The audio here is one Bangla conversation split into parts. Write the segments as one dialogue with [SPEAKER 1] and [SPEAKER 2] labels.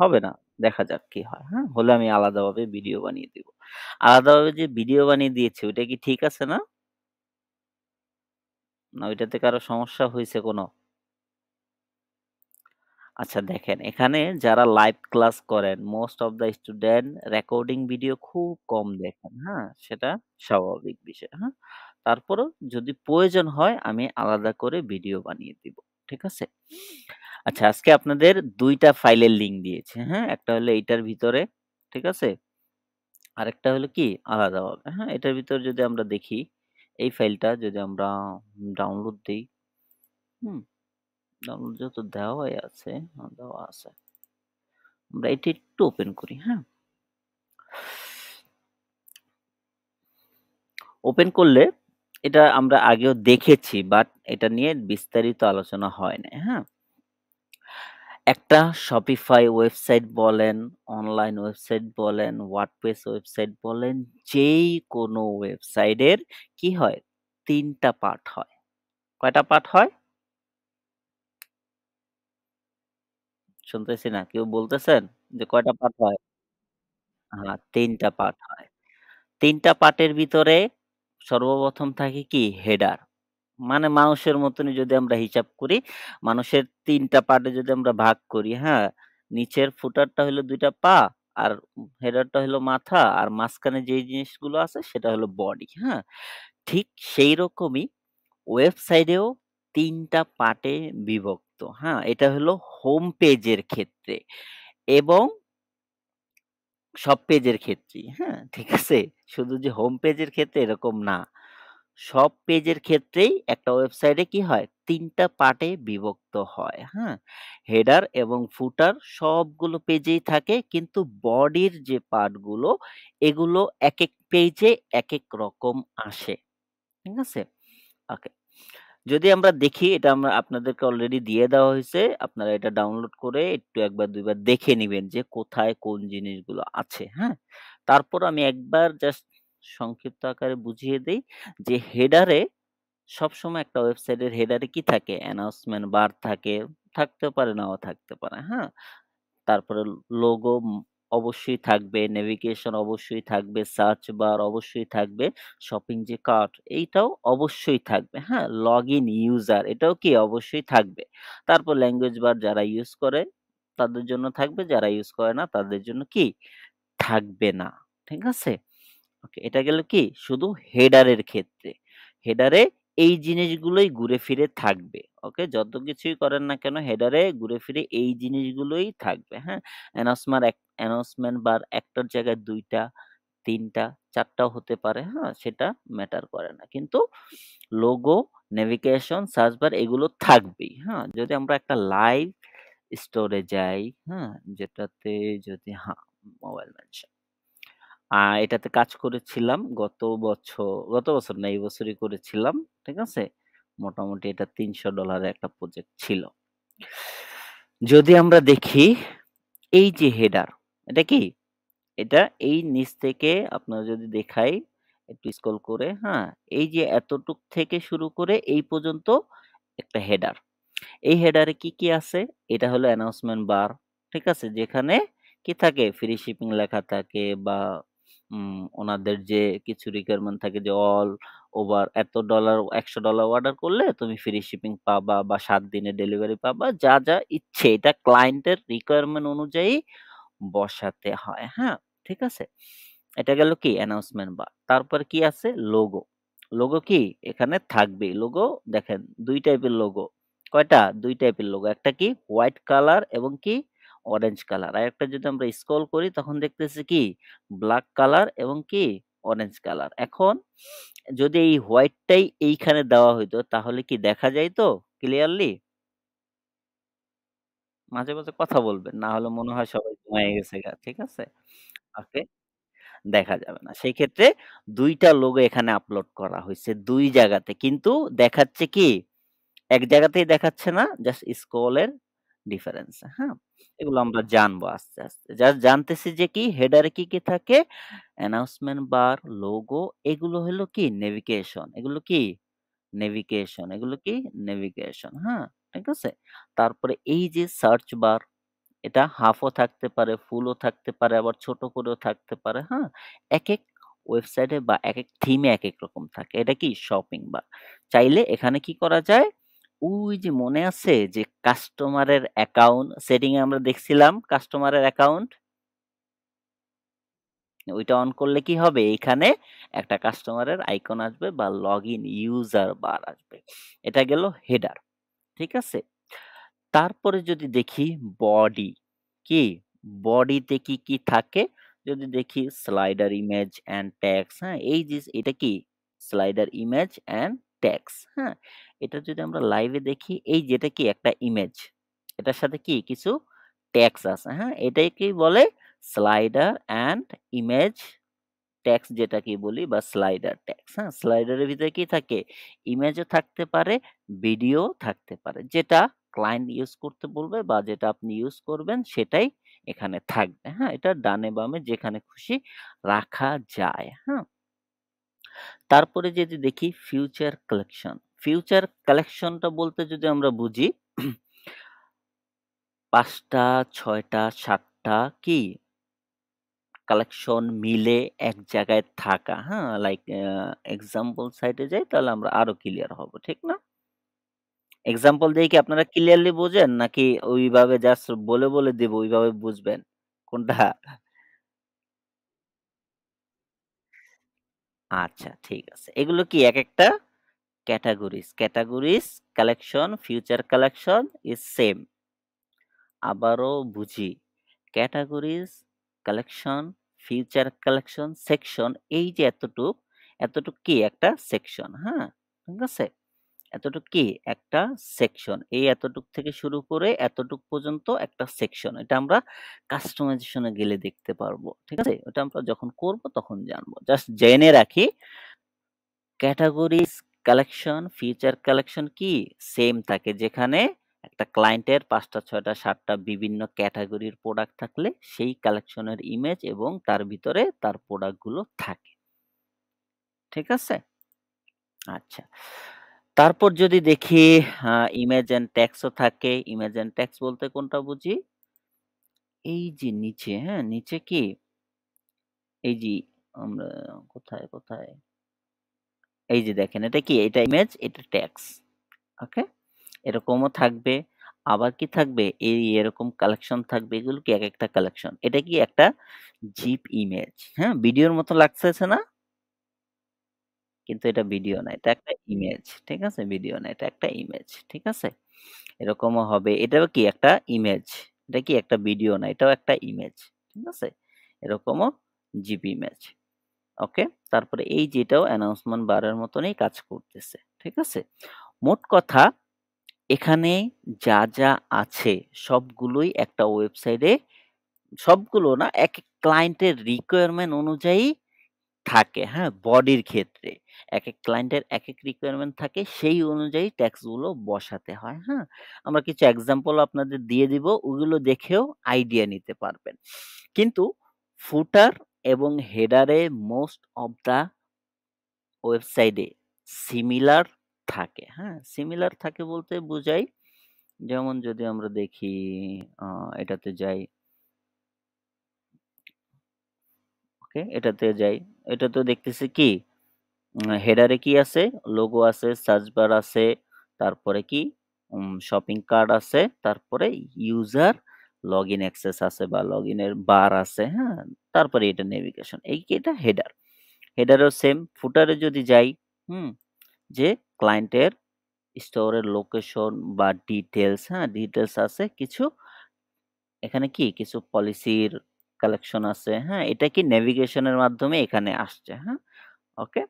[SPEAKER 1] হবে না। দেখা যাক কি হয়, হ্যাঁ? হলে আমি আলাদাভাবে ভিডিও বানিয়ে দিব। আলাদাভাবে যে ভিডিও বানিয়ে দিয়েছি ওইটা কি ঠিক আছে না? না ওইটাতে কারো সমস্যা হইছে কোনো? আচ্ছা দেখেন, এখানে যারা লাইভ ক্লাস করেন most of the student recording video খুব কম দেখেন, হ্যাঁ? সেটা স্বাভাবিক বিষয়, হ্যাঁ? তারপরেও যদি প্রয়োজন হয় আমি আলাদা করে ভিডিও বানিয়ে দিব। ঠিক আছে? আচ্ছা আজকে আপনাদের ২ টা ফাইলের লিংক দিয়েছি, হ্যাঁ? একটা হলো এইটার ভিতরে, ঠিক আছে? আরেকটা হলো কি আলাদাভাবে, হ্যাঁ? এটার ভিতরে যদি আমরা দেখি, এই ফাইলটা যদি আমরা ডাউনলোড দেই, হুম? ডাউনলোড যেহেতু দেওয়াই আছে, দেওয়া আছে। আমরা এটি একটু ওপেন করি, হ্যাঁ? ওপেন করলে এটা আমরা আগেও দেখেছি বাট এটা নিয়ে বিস্তারিত আলোচনা হয় নাই, হ্যাঁ? একটা Shopify ওয়েবসাইট বলেন, অনলাইন ওয়েবসাইট বলেন, WordPress ওয়েবসাইট বলেন, যেই কোনো ওয়েবসাইটের কি হয়? ৩ টা পার্ট হয়। কয়টা পার্ট হয়? শুনতেছি না। কেউ বলতেছেন যে কয়টা পার্ট হয়? ৩ টা পার্ট হয়। ৩ টা পার্টের ভিতরে সর্বপ্রথম থাকে কি? হেডার। মানে মানুষের মতনই যদি আমরা হিসাব করি, মানুষের ৩ টা পার্টে যদি আমরা ভাগ করি, হ্যাঁ? নিচের ফুটারটা হইলো ২ টা পা, আর হেডারটা হইলো মাথা, আর মাঝখানে যেই জিনিসগুলো আছে সেটা হলো বডি, হ্যাঁ? ঠিক সেইরকমই ওয়েবসাইটেও ৩ টা পার্টে বিভক্ত, হ্যাঁ? এটা হলো হোম পেজের ক্ষেত্রে এবং সব পেজের ক্ষেত্রেই, হ্যাঁ? ঠিক আছে? শুধু যে হোম পেজের ক্ষেত্রে এরকম না। সব পেজের ক্ষেত্রেই একটা ওয়েবসাইটে কি হয়? ৩ টা পার্টে বিভক্ত হয়, হ্যাঁ? হেডার এবং ফুটার সবগুলো পেজেই থাকে কিন্তু বডির যে পার্টগুলো এগুলো একেক পেজে একেক রকম আসে। ঠিক আছে? ওকে। যদি আমরা দেখি এটা আমরা আপনাদেরকে অলরেডি দিয়ে দেওয়া হইছে। আপনারা এটা ডাউনলোড করে একটু ১ বার ২ বার দেখে নিবেন যে কোথায় কোন জিনিসগুলো আছে, হ্যাঁ? তারপর আমি একবার জাস্ট সংক্ষিপ্ত আকারে বুঝিয়ে দেই যে হেডারে সবসময় একটা ওয়েবসাইটের হেডারে কি থাকে? অ্যানাউন্সমেন্ট বার থাকে, থাকতেও পারে নাও থাকতে পারে, হ্যাঁ? তারপরে লোগো অবশ্যই থাকবে, নেভিগেশন অবশ্যই থাকবে, সার্চ বার অবশ্যই থাকবে, শপিং যে কার্ট এইটাও অবশ্যই থাকবে, হ্যাঁ? লগইন ইউজার এটাও কি অবশ্যই থাকবে। তারপর ল্যাঙ্গুয়েজ বার যারা ইউজ করে তাদের জন্য থাকবে, যারা ইউজ করে না তাদের জন্য কি? থাকবে না। ঠিক আছে? ওকে, এটা গেল কি শুধু হেডারের ক্ষেত্রে। হেডারে এই জিনিসগুলোই ঘুরে ফিরে থাকবে। ওকে? যত কিছুই করেন না কেন হেডারে ঘুরে ফিরে এই জিনিসগুলোই থাকবে। হ্যাঁ? অ্যানাউন্সমেন্ট বার একটার জায়গায় ২ টা, ৩ টা, ৪ টাও হতে পারে। হ্যাঁ? সেটা ম্যাটার করে না। কিন্তু লোগো, নেভিগেশন, সার্চ বার এগুলো থাকবেই। হ্যাঁ? যদি আমরা একটা লাইভ স্টোরে যাই, হ্যাঁ? যেটাতে যদি মোবাইল মেনশন এটাতে কাজ করেছিলাম গত বছর না এই বছরই করেছিলাম। ঠিক আছে? মোটামুটি এটা $৩০০ এর একটা প্রজেক্ট ছিল। যদি আমরা দেখি এই যে হেডার, এটা কি? এটা এই নিচ থেকে আপনারা যদি দেখাই একটু স্ক্রল করে, হ্যাঁ? এই যে এতটুক থেকে শুরু করে এই পর্যন্ত একটা হেডার। এই হেডারে কি আছে? এটা হলো অ্যানাউন্সমেন্ট বার। ঠিক আছে? যেখানে কি থাকে? ফ্রি শিপিং লেখা থাকে বা ওনাদের যে কিছু রিকোয়ারমেন্ট থাকে যে অল ওভার এত ডলার $১০০ অর্ডার করলে তুমি ফ্রি শিপিং পাবা বা ৭ দিনের ডেলিভারি পাবা। যা ইচ্ছে এটা ক্লায়েন্টের রিকোয়ারমেন্ট অনুযায়ী বসাতে হয়। হ্যাঁ? ঠিক আছে? এটা গেল কি অ্যানাউন্সমেন্ট বার। তারপর কি আছে? লোগো। লোগো কি? এখানে থাকবেই। লোগো দেখেন ২ টাইপের লোগো। কয়টা? ২ টাইপের লোগো। একটা কি? হোয়াইট কালার এবং কি? Orange colour. আরেকটা যদি আমরা স্ক্রল করি তখন দেখতেছি কি? ব্লাক কালার এবং কি? Orange colour. এখন যদি এই হোয়াইটটাই এইখানে দেওয়া হইতো তাহলে কি দেখা যাইতো ক্লিয়ারলি? মাঝে মাঝে কথা বলবেন। না হলে মনে হয় সবাই ঘুমায়ে গেছেগা। ঠিক আছে? ওকে? দেখা যাবে না। সেই ক্ষেত্রে ২ টা লোগো এখানে আপলোড করা হইছে ২ জায়গাতে। কিন্তু দেখাচ্ছে কি? এক জায়গাতেই দেখাচ্ছে না, জাস্ট স্ক্রল এর ডিফারেন্স, হ্যাঁ? এগুলো আমরা জানবো আস্তে। জাস্ট জানতেছি যে কি হেডারে কি থাকে? অ্যানাউন্সমেন্ট বার, লোগো এগুলো হলো কি? নেভিগেশন। এগুলো কি? নেভিগেশন। এগুলো কি? নেভিগেশন, হ্যাঁ? ঠিক আছে? তারপরে এই যে সার্চ বার এটা হাফও থাকতে পারে, ফুলও থাকতে পারে, আবার ছোট করেও থাকতে পারে, হ্যাঁ? একেক ওয়েবসাইটে বা একেক থিমে একেক রকম থাকে। এটা কি শপিং বার। চাইলে এখানে কি করা যায়? ওই যে মনে আছে যে কাস্টমারের অ্যাকাউন্ট সেটিং এ আমরা দেখছিলাম কাস্টমারের অ্যাকাউন্ট? ওইটা অন করলে কি হবে? এইখানে একটা কাস্টমারের আইকন আসবে বা লগইন ইউজার বার আসবে। এটা গেল হেডার। ঠিক আছে? তারপরে যদি দেখি বডি, কি? বডিতে কি থাকে? যদি দেখি স্লাইডার ইমেজ অ্যান্ড টেক্সট, হ্যাঁ? এই যে এটা কি? স্লাইডার ইমেজ অ্যান্ড টেক্সট, হ্যাঁ? এটা যদি আমরা লাইভে দেখি, এই যে এটা কি? একটা ইমেজ। এটার সাথে কি? কিছু টেক্সট আছে, হ্যাঁ? এটাকেই বলে স্লাইডার অ্যান্ড ইমেজ টেক্সট যেটাকে বলি বা স্লাইডার টেক্সট, হ্যাঁ? স্লাইডারের ভিতরে কি থাকে? ইমেজও থাকতে পারে, ভিডিও থাকতে পারে। যেটা ক্লায়েন্ট ইউজ করতে বলবে বা যেটা আপনি ইউজ করবেন সেটাই এখানে থাকবে, হ্যাঁ? এটা ডানে বামে যেখানে খুশি রাখা যায়, হ্যাঁ? তারপরে যদি দেখি ফিউচার কালেকশন। ফিউচার কালেকশনটা বলতে যদি আমরা বুঝি ৫ টা, ৬ টা, ৭ টা কি কালেকশন মিলে এক জায়গায় থাকা, হ্যাঁ? লাইক এক্সাম্পল সাইটে যাই তাহলে আমরা আরো ক্লিয়ার হব। ঠিক না? এক্সাম্পল দিয়ে কি আপনারা ক্লিয়ারলি বোঝেন? নাকি ওইভাবে জাস্ট বলে দিব ওইভাবে বুঝবেন? কোনটা? আচ্ছা ঠিক আছে। এগুলো কি একেকটা categories. Categories collection, future collection is same. আবারও বুঝি। Categories, collection, future collection, section এই যে এতটুক কি একটা সেকশন, হ্যাঁ? ঠিক আছে? এতটুক কি একটা সেকশন। এই এতটুক থেকে শুরু করে এতটুক পর্যন্ত একটা সেকশন। এটা আমরা কাস্টমাইজেশন এ গেলে দেখতে পারবো। ঠিক আছে? ওটা আমরা যখন করব তখন জানবো। জাস্ট জেনে রাখি ক্যাটেগরিজ কালেকশন, ফিচার কালেকশন কি সেম থাকে। যেখানে একটা ক্লায়েন্টের ৫ টা, ৬ টা, ৭ টা বিভিন্ন ক্যাটেগরির প্রোডাক্ট থাকলে সেই কালেকশনের ইমেজ এবং তার ভিতরে তার প্রোডাক্ট গুলো থাকে। ঠিক আছে? আচ্ছা। তারপর যদি দেখি ইমেজ অ্যান্ড টেক্সট ও থাকে। ইমেজ অ্যান্ড টেক্সট বলতে কোনটা বুঝি? এই যে নিচে, হ্যাঁ? নিচে কি? এই যে আমরা কোথায়? এই যে দেখেন এটা কি? এটা ইমেজ, এটা টেক্সট। ওকে? এরকমও থাকবে। আবার কি থাকবে? এরকম কালেকশন থাকবে। এগুলো কি একেকটা কালেকশন। এটা কি একটা জিপ ইমেজ, হ্যাঁ? ভিডিওর মতো লাগতেছে না? কিন্তু এটা ভিডিও না। এটা একটা ইমেজ। ঠিক আছে? ভিডিও না। এটা একটা ইমেজ। ঠিক আছে? এরকমও হবে। এটাও কি একটা ইমেজ। এটা কি একটা ভিডিও না। এটাও একটা ইমেজ। ঠিক আছে? এরকমও জিপ ইমেজ। ওকে? তারপরে এই যে এটাও অ্যানাউন্সমেন্ট বারের মতনই কাজ করতেছে। ঠিক আছে? মোট কথা এখানে যা আছে সবগুলোই একটা ওয়েবসাইটে সবগুলো না একেক ক্লায়েন্টের রিকোয়ারমেন্ট অনুযায়ী থাকে, হ্যাঁ? বডির ক্ষেত্রে। একেক ক্লায়েন্টের একেক রিকোয়ারমেন্ট থাকে, সেই অনুযায়ী ট্যাক্স গুলো বসাতে হয়, হ্যাঁ? আমরা কিছু এক্সাম্পল আপনাদের দিয়ে দিব, ওগুলো দেখেও আইডিয়া নিতে পারবেন। কিন্তু ফুটার এবং হেডারে মোস্ট অফ দ্যা ওয়েবসাইটে সিমিলার থাকে, হ্যাঁ? সিমিলার থাকে বলতে বোঝাই যেমন যদি আমরা দেখি আ এটাতে যাই, ওকে? এটাতে যাই। এটাতেও দেখতেছি কি হেডারে কি আছে? লোগো আছে, সার্চ বার আছে, তারপরে কি শপিং কার্ট আছে, তারপরে ইউজার লগইন অ্যাক্সেস আছে বা লগইনের বার আছে, হ্যাঁ? তারপরে এটা নেভিগেশন। এটা হেডার। হেডারেও সেম। ফুটারে যদি যাই, হুম? যে ক্লায়েন্টের স্টোরের লোকেশন বা ডিটেইলস, হ্যাঁ? ডিটেইলস আছে কিছু এখানে কি কিছু পলিসির কালেকশন আছে, হ্যাঁ? এটা কি নেভিগেশন এর মাধ্যমে এখানে আসছে, হ্যাঁ? ওকে?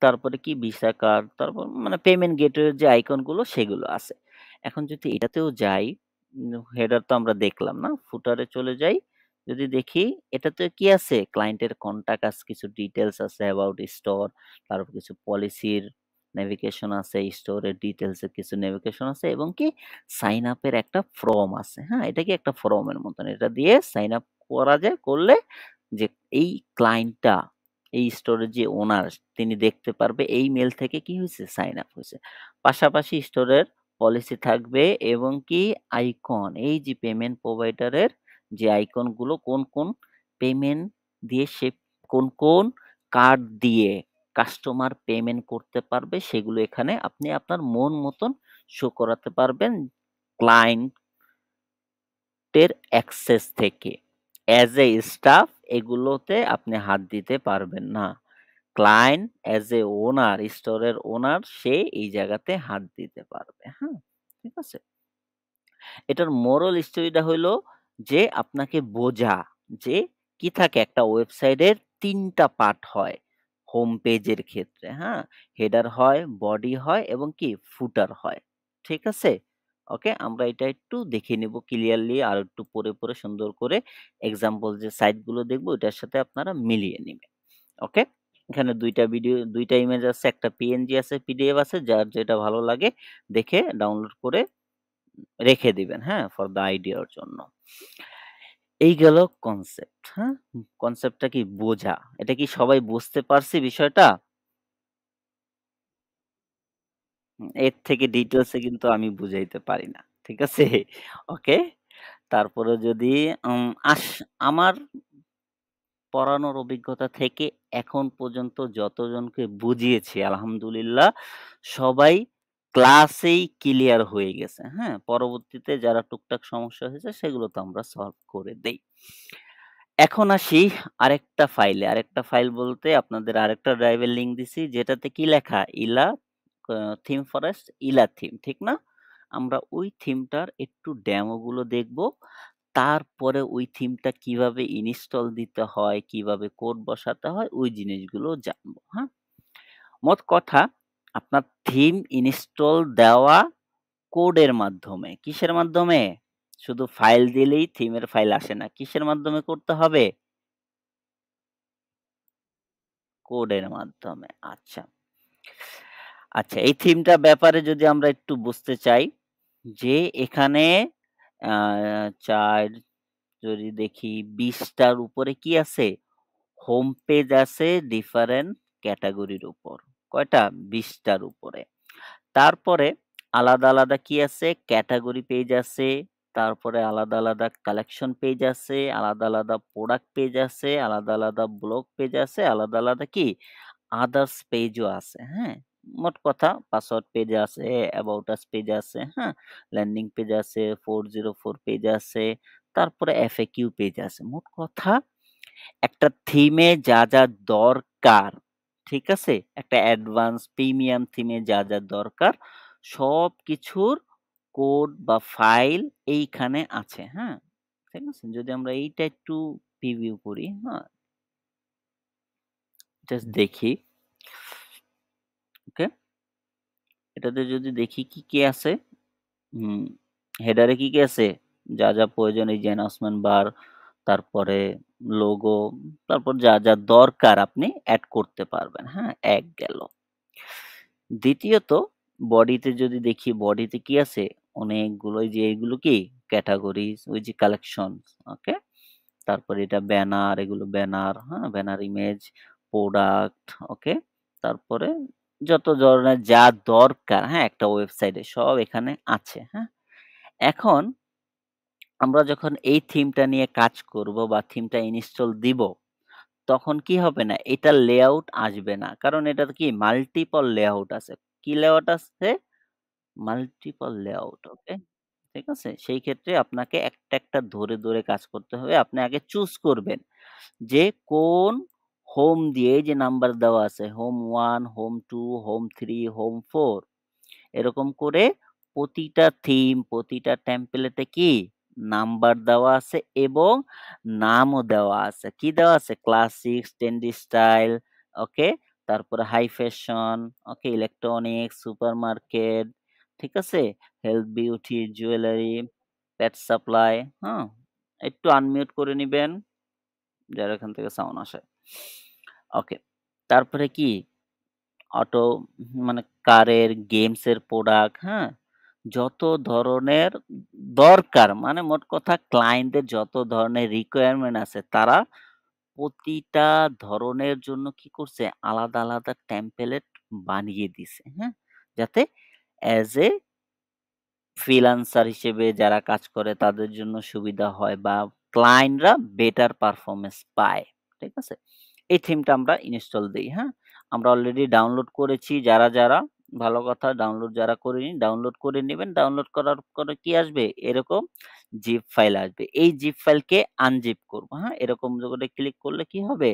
[SPEAKER 1] তারপরে কি ভিসা কার্ড, তারপর মানে পেমেন্ট গেটওয়ের যে আইকন গুলো সেগুলো আছে। এখন যদি এটাতেও যাই, হেডার তো আমরা দেখলাম না? ফুটারে চলে যাই। যদি দেখি এটাতে কি আছে? ক্লায়েন্টের কনট্যাক্ট আছে, কিছু ডিটেইলস আছে অ্যাবাউট স্টোর, তারপর কিছু পলিসির নেভিগেশন আছে, স্টোরের ডিটেইলস এর কিছু নেভিগেশন আছে এবং কি সাইন আপ এর একটা ফর্ম আছে, হ্যাঁ? এটা কি একটা ফর্মের মতন। এটা দিয়ে সাইন আপ করা যায়। করলে যে এই ক্লায়েন্টটা এই স্টোরের যে ওনার তিনি দেখতে পারবে এই মেইল থেকে কি হইছে সাইন আপ হইছে। পাশাপাশি স্টোরের পলিসি থাকবে এবং কি আইকন। এই যে পেমেন্ট প্রোভাইডারের যে আইকনগুলো কোন পেমেন্ট দিয়ে সে কোন কার্ড দিয়ে কাস্টমার পেমেন্ট করতে পারবে সেগুলো এখানে আপনি আপনার মন মতন শো করাতে পারবেন ক্লায়েন্টের অ্যাক্সেস থেকে। অ্যাজ এ স্টাফ এগুলোতে আপনি হাত দিতে পারবেন না। ক্লায়েন্ট অ্যাজ এ ওনার, স্টোরের ওনার সে এই জায়গাতে হাত দিতে পারবে। হ্যাঁ? ঠিক আছে? এটার মোরাল স্টোরিটা হইলো যে আপনাকে বোঝা যে কি থাকে একটা ওয়েবসাইটের ৩ টা পার্ট হয় হোম পেজের ক্ষেত্রে, হ্যাঁ? হেডার হয়, বডি হয় এবং কি ফুটার হয়। ঠিক আছে? ওকে? আমরা এটা একটু দেখে নিব ক্লিয়ারলি আরেকটু পড়ে সুন্দর করে এক্সাম্পল যে সাইট গুলো দেখব ওইটার সাথে আপনারা মিলিয়ে নিবেন। ওকে? এখানে ২ টা ভিডিও ২ টা ইমেজ আছে, একটা পিএনজি আছে, পিডিএফ আছে। যার যেটা ভালো লাগে দেখে ডাউনলোড করে রেখে দিবেন, হ্যাঁ? ফর দ্যা আইডিয়ার জন্য। এই গেল কনসেপ্ট, হ্যাঁ? কনসেপ্টটা কি বোঝা। এটা কি সবাই বুঝতে পারছি বিষয়টা? এর থেকে ডিটেইলস এ কিন্তু আমি বুঝাইতে পারি না। ঠিক আছে? ওকে? তারপরে যদি উম আস আমার পড়ানোর অভিজ্ঞতা থেকে এখন পর্যন্ত যতজনকে বুঝিয়েছি আলহামদুলিল্লাহ সবাই ক্লাসেই ক্লিয়ার হয়ে গেছে। হ্যাঁ? পরবর্তীতে যারা টুকটাক সমস্যা হয়েছে সেগুলো তো আমরা সলভ করে দেই। এখন আসি আরেকটা ফাইল বলতে আপনাদের আরেকটা ড্রাইভের লিংক দিছি যেটাতে কি লেখা? আ থিম ফরেস্ট ইলা থিম, ঠিক না? আমরা ওই থিমটার একটু ডেমো গুলো দেখব। তারপরে ওই থিমটা কিভাবে ইনস্টল দিতে হয়, কিভাবে কোড বসাতে হয় ওই জিনিসগুলো জানবো, হ্যাঁ? মোট কথা আপনার থিম ইনস্টল দেওয়া কোডের মাধ্যমে। কিসের মাধ্যমে? শুধু ফাইল দিলেই থিমের ফাইল আসে না। কিসের মাধ্যমে করতে হবে? কোডের মাধ্যমে। আচ্ছা। আচ্ছা এই থিমটার ব্যাপারে যদি আমরা একটু বুঝতে চাই যে এখানে আ ৪ যদি দেখি ২০ টার উপরে কি আছে? হোম পেজ আছে ডিফারেন্ট ক্যাটেগরির উপর। কয়টা? ২০ টার উপরে। তারপরে আলাদা কি আছে? ক্যাটেগরি পেজ আছে, তারপরে আলাদা কালেকশন পেজ আছে, আলাদা প্রোডাক্ট পেজ আছে, আলাদা ব্লগ পেজ আছে, আলাদা কি? আদার্স পেজও আছে, হ্যাঁ? মোট কথা পাসওয়ার্ড পেজ আছে, অ্যাবাউট আস পেজ আছে, হ্যাঁ? ল্যান্ডিং পেজ আছে, 404 পেজ আছে, তারপরে FAQ পেজ আছে। মোট কথা একটা থিমে যা দরকার, ঠিক আছে? একটা অ্যাডভান্স প্রিমিয়াম থিমে যা দরকার সবকিছুর কোড বা ফাইল এইখানে আছে, হ্যাঁ? ঠিক আছে? যদি আমরা এইটা একটু প্রিভিউ করি, হ্যাঁ? জাস্ট দেখি, ওকে? এটাতে যদি দেখি কি আছে? হুম, হেডারে কি আছে? যা প্রয়োজন এই যে অ্যানাউন্সমেন্ট বার, তারপরে লোগো, তারপর যা দরকার আপনি এড করতে পারবেন, হ্যাঁ? ১ গেল। দ্বিতীয়ত বডিতে যদি দেখি বডিতে কি আছে? অনেকগুলো এই যে এগুলো কি? ক্যাটেগরিজ ওই যে কালেকশনস, ওকে? তারপরে এটা ব্যানার, এগুলো ব্যানার, হ্যাঁ? ব্যানার ইমেজ, প্রোডাক্ট, ওকে? তারপরে যত ধরনের যা দরকার, হ্যাঁ? একটা ওয়েবসাইটে সব এখানে আছে, হ্যাঁ? এখন আমরা যখন এই থিমটা নিয়ে কাজ করব বা থিমটা ইনস্টল দিব, তখন কি হবে না? এটার লেআউট আসবে না। কারণ এটাতে কি মাল্টিপল লেআউট আছে। কি লেআউট আছে? মাল্টিপল লেআউট, ওকে? ঠিক আছে? সেই ক্ষেত্রে আপনাকে একটা ধরে কাজ করতে হবে। আপনি আগে চুজ করবেন যে কোন হোম দিয়ে এই যে নাম্বার দেওয়া আছে হোম 1, হোম 2, হোম 3, হোম 4 এরকম করে প্রতিটা থিম, প্রতিটা টেমপ্লেটে কি নাম্বার দেওয়া আছে এবং নামও দেওয়া আছে। কি দেওয়া আছে? ক্লাসিক, ট্রেন্ডি স্টাইল, ওকে? তারপরে হাই ফ্যাশন, ওকে? ইলেকট্রনিক্স, সুপারমার্কেট, ঠিক আছে? হেলথ, বিউটি, জুয়েলারি, পেট সাপ্লাই, হ্যাঁ? একটু আনমিউট করে নিবেন, যার এখান থেকে সাউন্ড আসে। ওকে। তারপরে কি অটো মানে কারের, গেমসের প্রোডাক্ট, হ্যাঁ? যত ধরনের দরকার মানে মোট কথা ক্লায়েন্টদের যত ধরনের রিকোয়ারমেন্ট আছে তারা প্রতিটা ধরনের জন্য কি করছে আলাদা টেমপ্লেট বানিয়ে দিছে, হ্যাঁ? যাতে অ্যাজ এ ফ্রিল্যান্সার হিসেবে যারা কাজ করে তাদের জন্য সুবিধা হয় বা ক্লায়েন্টরা বেটার পারফরম্যান্স পায়। ঠিক আছে? এই থিমটা আমরা ইনস্টল দেই, হ্যাঁ? আমরা অলরেডি ডাউনলোড করেছি যারা ভালো কথা ডাউনলোড যারা করিনি ডাউনলোড করে নিবেন। ডাউনলোড করার পরে কি আসবে? এরকম জিপ ফাইল আসবে। এই জিপ ফাইলকে আনজিপ করব, হ্যাঁ? এরকম করে ক্লিক করলে কি হবে?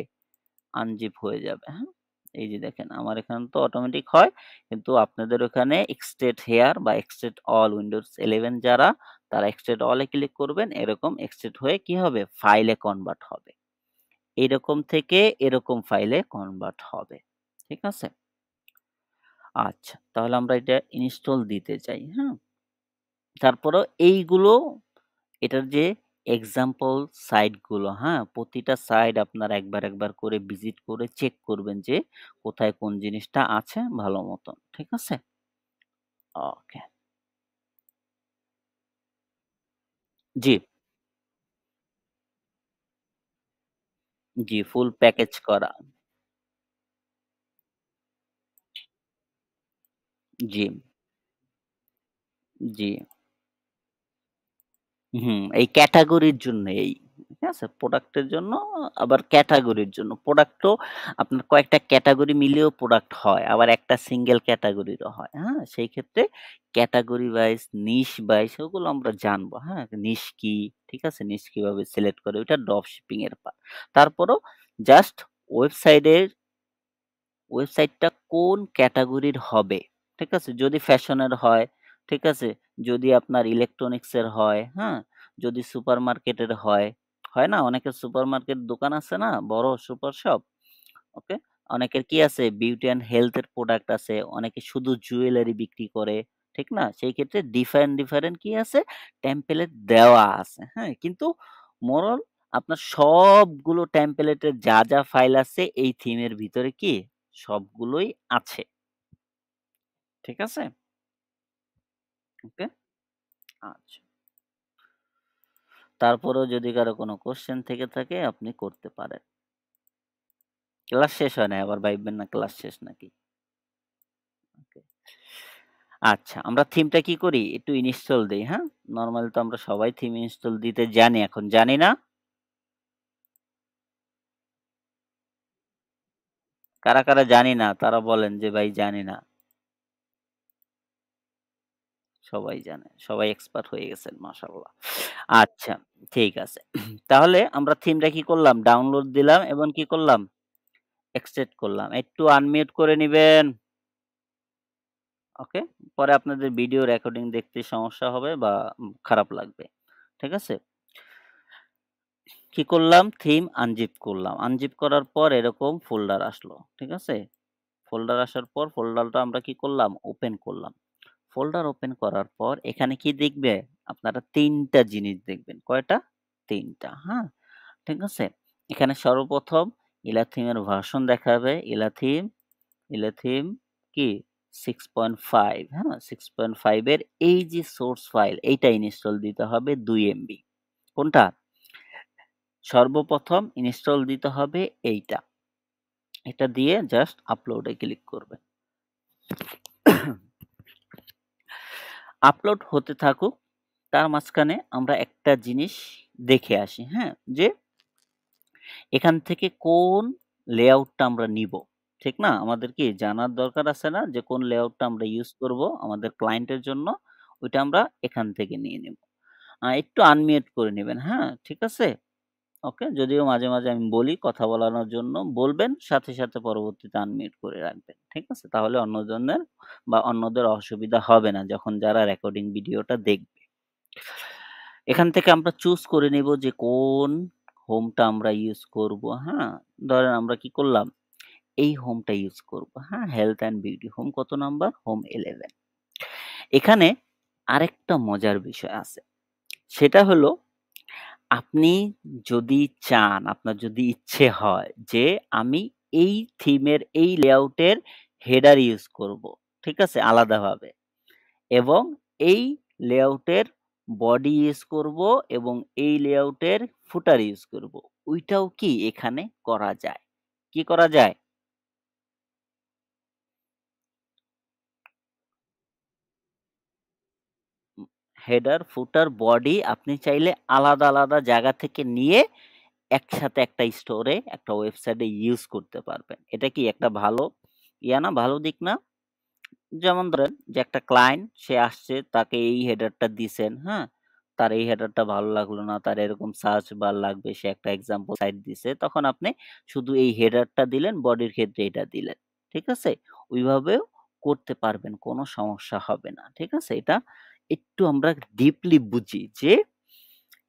[SPEAKER 1] আনজিপ হয়ে যাবে, হ্যাঁ? এই যে দেখেন আমার এখানে তো অটোমেটিক হয়। কিন্তু আপনাদের ওখানে এক্সট্রাক্ট হেয়ার বা এক্সট্রাক্ট অল উইন্ডোজ 11 যারা তারা এক্সট্রাক্ট অল এ ক্লিক করবেন। এরকম এক্সট্রাক্ট হয়ে কি হবে? ফাইলে কনভার্ট হবে। এরকম থেকে এরকম ফাইলে কনভার্ট হবে। ঠিক আছে? আচ্ছা, তাহলে আমরা এটা ইনস্টল দিতে চাই, হ্যাঁ? তারপরেও এইগুলো এটার যে এক্সাম্পল সাইট গুলো, হ্যাঁ? প্রতিটা সাইট আপনারা একবার করে ভিজিট করে চেক করবেন যে কোথায় কোন জিনিসটা আছে ভালো মতন। ঠিক আছে? ওকে। জি, জি ফুল প্যাকেজ করা। জি, জি। হুম, এই ক্যাটেগরির জন্য এই। ঠিক আছে? প্রোডাক্টের জন্য আবার ক্যাটেগরির জন্য। প্রোডাক্টও আপনার কয়েকটা ক্যাটেগরি মিলিয়েও প্রোডাক্ট হয়। আবার একটা সিঙ্গেল ক্যাটেগরিরও হয়। হ্যাঁ? সেই ক্ষেত্রে ক্যাটেগরি ওয়াইজ, নিশ ওয়াইজ ওগুলো আমরা জানবো। হ্যাঁ? নিশ কি? ঠিক আছে? নিশ কিভাবে সিলেক্ট করে ওইটা ড্রপ শিপিং এর পার্ট। তারপরেও জাস্ট ওয়েবসাইটের ওয়েবসাইটটা কোন ক্যাটেগরির হবে। ঠিক আছে? যদি ফ্যাশনের হয়, ঠিক আছে? যদি আপনার ইলেকট্রনিক্স এর হয়, হ্যাঁ? যদি সুপারমার্কেটের হয়, হয় না? অনেকের সুপারমার্কেট দোকান আছে না? বড় সুপার শপ, ওকে? অনেকের কি আছে? বিউটি অ্যান্ড হেলথ এর প্রোডাক্ট আছে। অনেকে শুধু জুয়েলারি বিক্রি করে, ঠিক না? সেই ক্ষেত্রে ডিফারেন্ট কি আছে? টেমপ্লেট দেওয়া আছে, হ্যাঁ? কিন্তু মোরাল আপনার সবগুলো টেমপ্লেটের যা ফাইল আছে এই থিমের ভিতরে কি সবগুলোই আছে। ঠিক আছে? ওকে? আচ্ছা। তারপরেও যদি কারো কোনো কোয়েশ্চেন থেকে থাকে আপনি করতে পারেন। ক্লাস শেষ হয় নাই আবার ভাইববেন না ক্লাস শেষ নাকি? ওকে। আচ্ছা, আমরা থিমটা কি করি? একটু ইনস্টল দেই, হ্যাঁ? নরমালি তো আমরা সবাই থিম ইনস্টল দিতে জানি এখন, জানি না? কারা জানি না তারা বলেন যে ভাই জানি না। সবাই জানে। সবাই এক্সপার্ট হয়ে গেছেন মাশাআল্লাহ। আচ্ছা, ঠিক আছে। তাহলে আমরা থিমটা কি করলাম? ডাউনলোড দিলাম এবং কি করলাম? এক্সট্রাক্ট করলাম। একটু আনমিউট করে নিবেন। ওকে? পরে আপনাদের ভিডিও রেকর্ডিং দেখতে সমস্যা হবে বা খারাপ লাগবে। ঠিক আছে? কি করলাম? থিম আনজিপ করলাম। আনজিপ করার পর এরকম ফোল্ডার আসলো। ঠিক আছে? ফোল্ডার আসার পর ফোল্ডারটা আমরা কি করলাম? ওপেন করলাম। ফোল্ডার ওপেন করার পর এখানে কি দেখবে? আপনারা ৩ টা জিনিস দেখবেন। কয়টা? ৩ টা, হ্যাঁ? ঠিক আছে? এখানে সর্বপ্রথম ইলাথিমের ভার্সন দেখাবে। ইলাথিম কি? 6.5 হ্যাঁ? 6.5 এর এই যে সোর্স ফাইল এইটা ইনস্টল দিতে হবে ২ এমবি। কোনটা? সর্বপ্রথম ইনস্টল দিতে হবে এইটা। এটা দিয়ে জাস্ট আপলোড এ ক্লিক করবেন। আপলোড হতে থাকুক। তার মাঝখানে আমরা একটা জিনিস দেখে আসি, হ্যাঁ? যে এখান থেকে কোন লেআউটটা আমরা নিবো। ঠিক না? আমাদের কি জানার দরকার আছে না যে কোন লেআউটটা আমরা ইউজ করব আমাদের ক্লায়েন্টের জন্য? ওইটা আমরা এখান থেকে নিয়ে নিব। একটু আনমিউট করে নিবেন, হ্যাঁ? ঠিক আছে? ওকে? যদিও মাঝে আমি বলি কথা বলানোর জন্য বলবেন, সাথে পরবর্তীতে আনমিউট করে রাখবেন। ঠিক আছে? তাহলে অন্যজনের বা অন্যদের অসুবিধা হবে না যখন যারা রেকর্ডিং ভিডিওটা দেখবে। এখান থেকে আমরা চুজ করে নিব যে কোন হোমটা আমরা ইউজ করব, হ্যাঁ? ধরেন আমরা কি করলাম? এই হোমটা ইউজ করব, হ্যাঁ? হেলথ অ্যান্ড বিউটি হোম কত নাম্বার? হোম 11 এখানে আরেকটা মজার বিষয় আছে। সেটা হলো আপনি যদি চান, আপনার যদি ইচ্ছে হয় যে আমি এই থিমের এই লেআউটের হেডার ইউজ করব। ঠিক আছে? আলাদাভাবে এবং এই লেআউটের বডি ইউজ করব এবং এই লেআউটের ফুটার ইউজ করব। ওইটাও কি এখানে করা যায়। কি করা যায়? হেডার, ফুটার, বডি আপনি চাইলে আলাদা, আলাদা জায়গা থেকে নিয়ে একসাথে একটা স্টোরে, একটা ওয়েবসাইটে ইউজ করতে পারবেন। এটা কি একটা ভালো না? ভালো দিক না? যেমন ধরেন যে একটা ক্লায়েন্ট সে আসছে, তাকে এই হেডারটা দিছেন, হ্যাঁ? তার এই হেডারটা ভালো লাগলো না, তার এরকম সার্চ বার লাগবে, সে একটা এক্সাম্পল সাইট দিছে। তখন আপনি শুধু এই হেডারটা দিলেন, বডির ক্ষেত্রে এটা দিলেন। ঠিক আছে? ওইভাবেও করতে পারবেন, কোনো সমস্যা হবে না। ঠিক আছে? এটা একটু আমরা ডিপলি বুঝি যে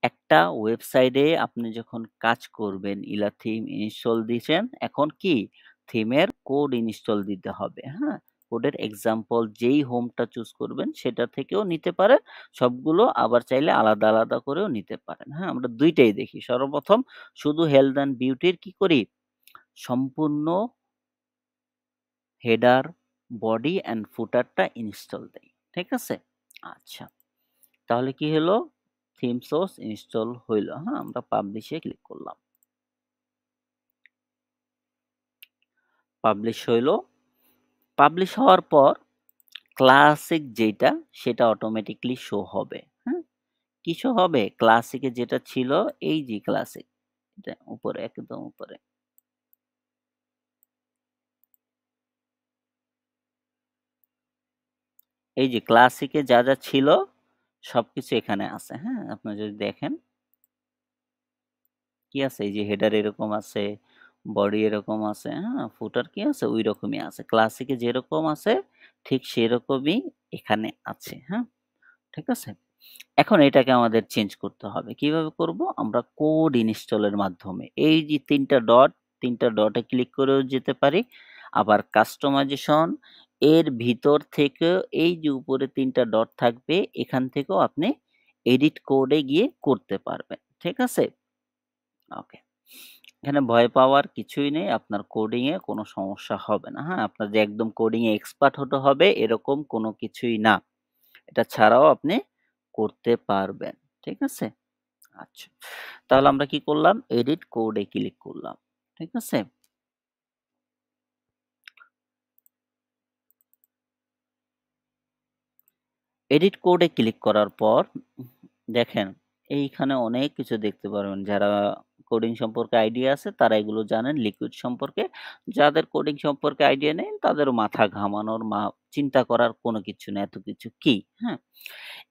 [SPEAKER 1] একটা ওয়েবসাইটে আপনি যখন কাজ করবেন, ইলা থিম ইনস্টল দিছেন, এখন কি থিমের কোড ইনস্টল দিতে হবে, হ্যাঁ? কোডের এক্সাম্পল যেই হোমটা চুজ করবেন সেটা থেকেও নিতে পারেন। সবগুলো আবার চাইলে আলাদা, আলাদা করেও নিতে পারেন, হ্যাঁ? আমরা ২ টাই দেখি। সর্বপ্রথম শুধু হেলথ অ্যান্ড বিউটির কি করি? সম্পূর্ণ হেডার, বডি অ্যান্ড ফুটারটা ইনস্টল দেই। ঠিক আছে? আচ্ছা। তাহলে কি হলো? থিম সোর্স ইনস্টল হইল। হ্যাঁ? আমরা পাবলিশ এ ক্লিক করলাম। পাবলিশ হইল। পাবলিশ হওয়ার পর ক্লাসিক যেইটা সেটা অটোমেটিক্যালি শো হবে। হ্যাঁ? কি শো হবে? ক্লাসিকে যেটা ছিল এই যে ক্লাসিক। এটা উপরে একদম উপরে। এই যে ক্লাসিকে যা, যা ছিল সবকিছু এখানে আছে। হ্যাঁ? আপনারা যদি দেখেন কি আছে? এই যে হেডার এরকম আছে, বডি এরকম আছে, হ্যাঁ? ফুটার কি আছে? ঐরকমই আছে। ক্লাসিকে যেরকম আছে ঠিক সেরকমই এখানে আছে। হ্যাঁ? ঠিক আছে? এখন এটাকে আমাদের চেঞ্জ করতে হবে। কিভাবে করব? আমরা কোড ইনস্টলের মাধ্যমে। এই যে ৩ টা ডটে ক্লিক করেও যেতে পারি। আবার কাস্টমাইজেশন এর ভিতর থেকেও এই যে উপরে ৩ টা ডট থাকবে এখান থেকেও আপনি এডিট কোডে গিয়ে করতে পারবেন। ঠিক আছে? ওকে। এখানে ভয় পাওয়ার কিছুই নেই। আপনার কোডিং এ কোনো সমস্যা হবে না। হ্যাঁ? আপনার যে একদম কোডিং এ এক্সপার্ট হতে হবে এরকম কোনো কিছুই না। এটা ছাড়াও আপনি করতে পারবেন। ঠিক আছে? আচ্ছা। তাহলে আমরা কি করলাম? এডিট কোড এ ক্লিক করলাম। ঠিক আছে? এডিট কোড এ ক্লিক করার পর দেখেন এইখানে অনেক কিছু দেখতে পারবেন। যারা কোডিং সম্পর্কে আইডিয়া আছে তারা এগুলো জানেন লিকুইড সম্পর্কে। যাদের কোডিং সম্পর্কে আইডিয়া নেই তাদের মাথা ঘামানোর চিন্তা করার কোনো কিছু নেই। এত কিছু কি? হ্যাঁ?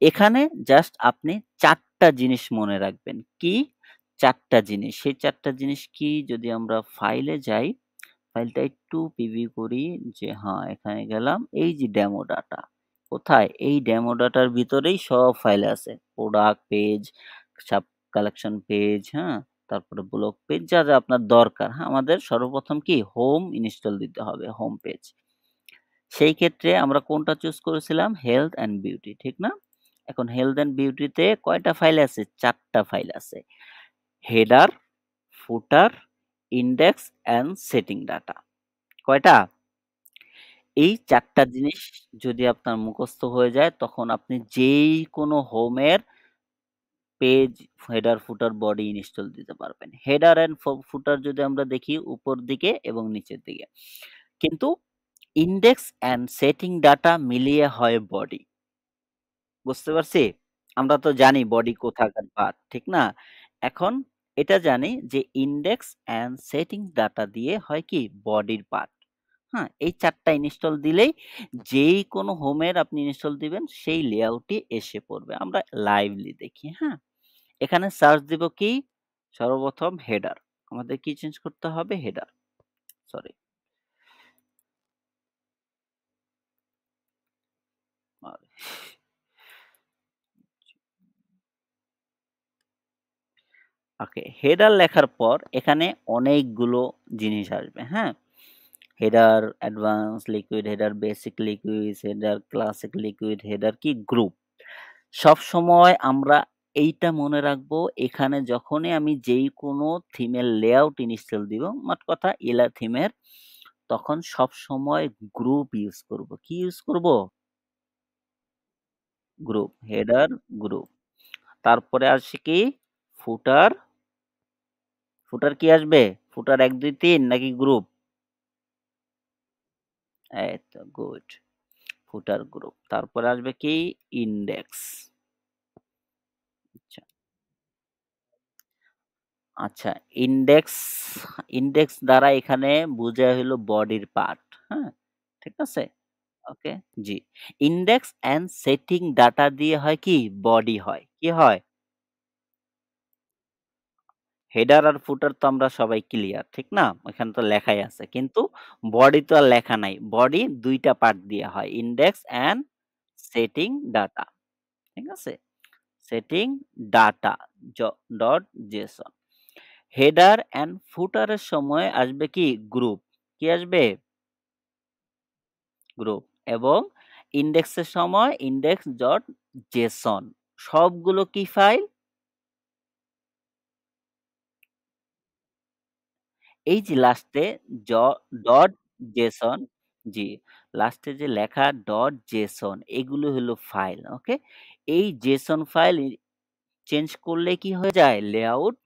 [SPEAKER 1] এখানে জাস্ট আপনি ৪ টা জিনিস মনে রাখবেন। কি? ৪ টা জিনিস। সেই ৪ টা জিনিস কি? যদি আমরা ফাইলে যাই, ফাইলটা একটু প্রিভিউ করি যে হ্যাঁ, এখানে গেলাম। এই যে ডেমো ডাটা। কোথায়? এই ডেমো ডাটার ভিতরেই সব ফাইল আছে। Product page, sub collection page, হ্যাঁ? তারপরে ব্লগ পেজ যা, যা আপনার দরকার, হ্যাঁ? আমাদের সর্বপ্রথম কি? হোম ইনস্টল দিতে হবে, হোম পেজ। সেই ক্ষেত্রে আমরা কোনটা চুজ করেছিলাম? হেলথ অ্যান্ড বিউটি, ঠিক না? এখন হেলথ অ্যান্ড বিউটিতে কয়টা ফাইল আছে? ৪ টা ফাইল আছে। Header, footer, index and setting data. কয়টা? এই ৪ টা জিনিস যদি আপনার মুখস্থ হয়ে যায় তখন আপনি যেই কোনো হোমের পেজ, হেডার, ফুটার, বডি ইনস্টল দিতে পারবেন। হেডার অ্যান্ড ফুটার যদি আমরা দেখি উপর দিকে এবং নিচের দিকে। কিন্তু ইনডেক্স অ্যান্ড সেটিং ডাটা মিলিয়ে হয় বডি। বুঝতে পারছি? আমরা তো জানি বডি কোথাকার পার্ট, ঠিক না? এখন এটা জানি যে ইনডেক্স অ্যান্ড সেটিং ডাটা দিয়ে হয় কি বডির পার্ট। হ্যাঁ? এই ৪ টা ইনস্টল দিলেই যেই কোনো হোমের আপনি ইনস্টল দিবেন সেই লেআউটই এসে পড়বে। আমরা লাইভলি দেখি, হ্যাঁ? এখানে সার্চ দিব কি? সর্বপ্রথম হেডার। আমাদের কি চেঞ্জ করতে হবে? হেডার। সরি। ওকে, হেডার লেখার পর এখানে অনেকগুলো জিনিস আসবে, হ্যাঁ? Header, advance, liquid header, basic liquid header, classic liquid header কি গ্রুপ। সবসময় আমরা এইটা মনে রাখবো এখানে যখনই আমি যেই কোনো থিমের লেআউট ইনস্টল দিব, মোট কথা এলা থিমের তখন সবসময় গ্রুপ ইউজ করব। কি ইউজ করব? Group, header, group. তারপরে আসে কি? ফুটার, ফুটার কি আসবে? ফুটার ১, ২, ৩ নাকি গ্রুপ? এই তো গুড। ফুটার গ্রুপ। তারপরে আসবে কি? ইনডেক্স। আচ্ছা, ইনডেক্স ইনডেক্স দ্বারা এখানে বোঝায় হলো বডির পার্ট, হ্যাঁ? ঠিক আছে? ওকে, জি। ইনডেক্স অ্যান্ড সেটিং ডাটা দিয়ে হয় কি? বডি হয়। কি হয়? হেডার আর ফুটার তো আমরা সবাই ক্লিয়ার, ঠিক না? এখানে তো লেখাই আছে। কিন্তু বডি তো আর লেখা নাই। বডি ২ টা পার্ট দিয়ে হয়। Index and setting data. ঠিক আছে? সেটিং ডাটা জ ডট জেসন। হেডার অ্যান্ড ফুটারের সময় আসবে কি? গ্রুপ। কি আসবে? গ্রুপ এবং ইনডেক্সের সময় ইনডেক্স ডট জেসন। সবগুলো কি ফাইল? এই যে লাস্টে জ ডট জেসন, জি, লাস্টে যে লেখা ডট জেসন এগুলো হলো ফাইল। ওকে? এই জেসন ফাইল চেঞ্জ করলে কি হয়ে যায়? লেআউট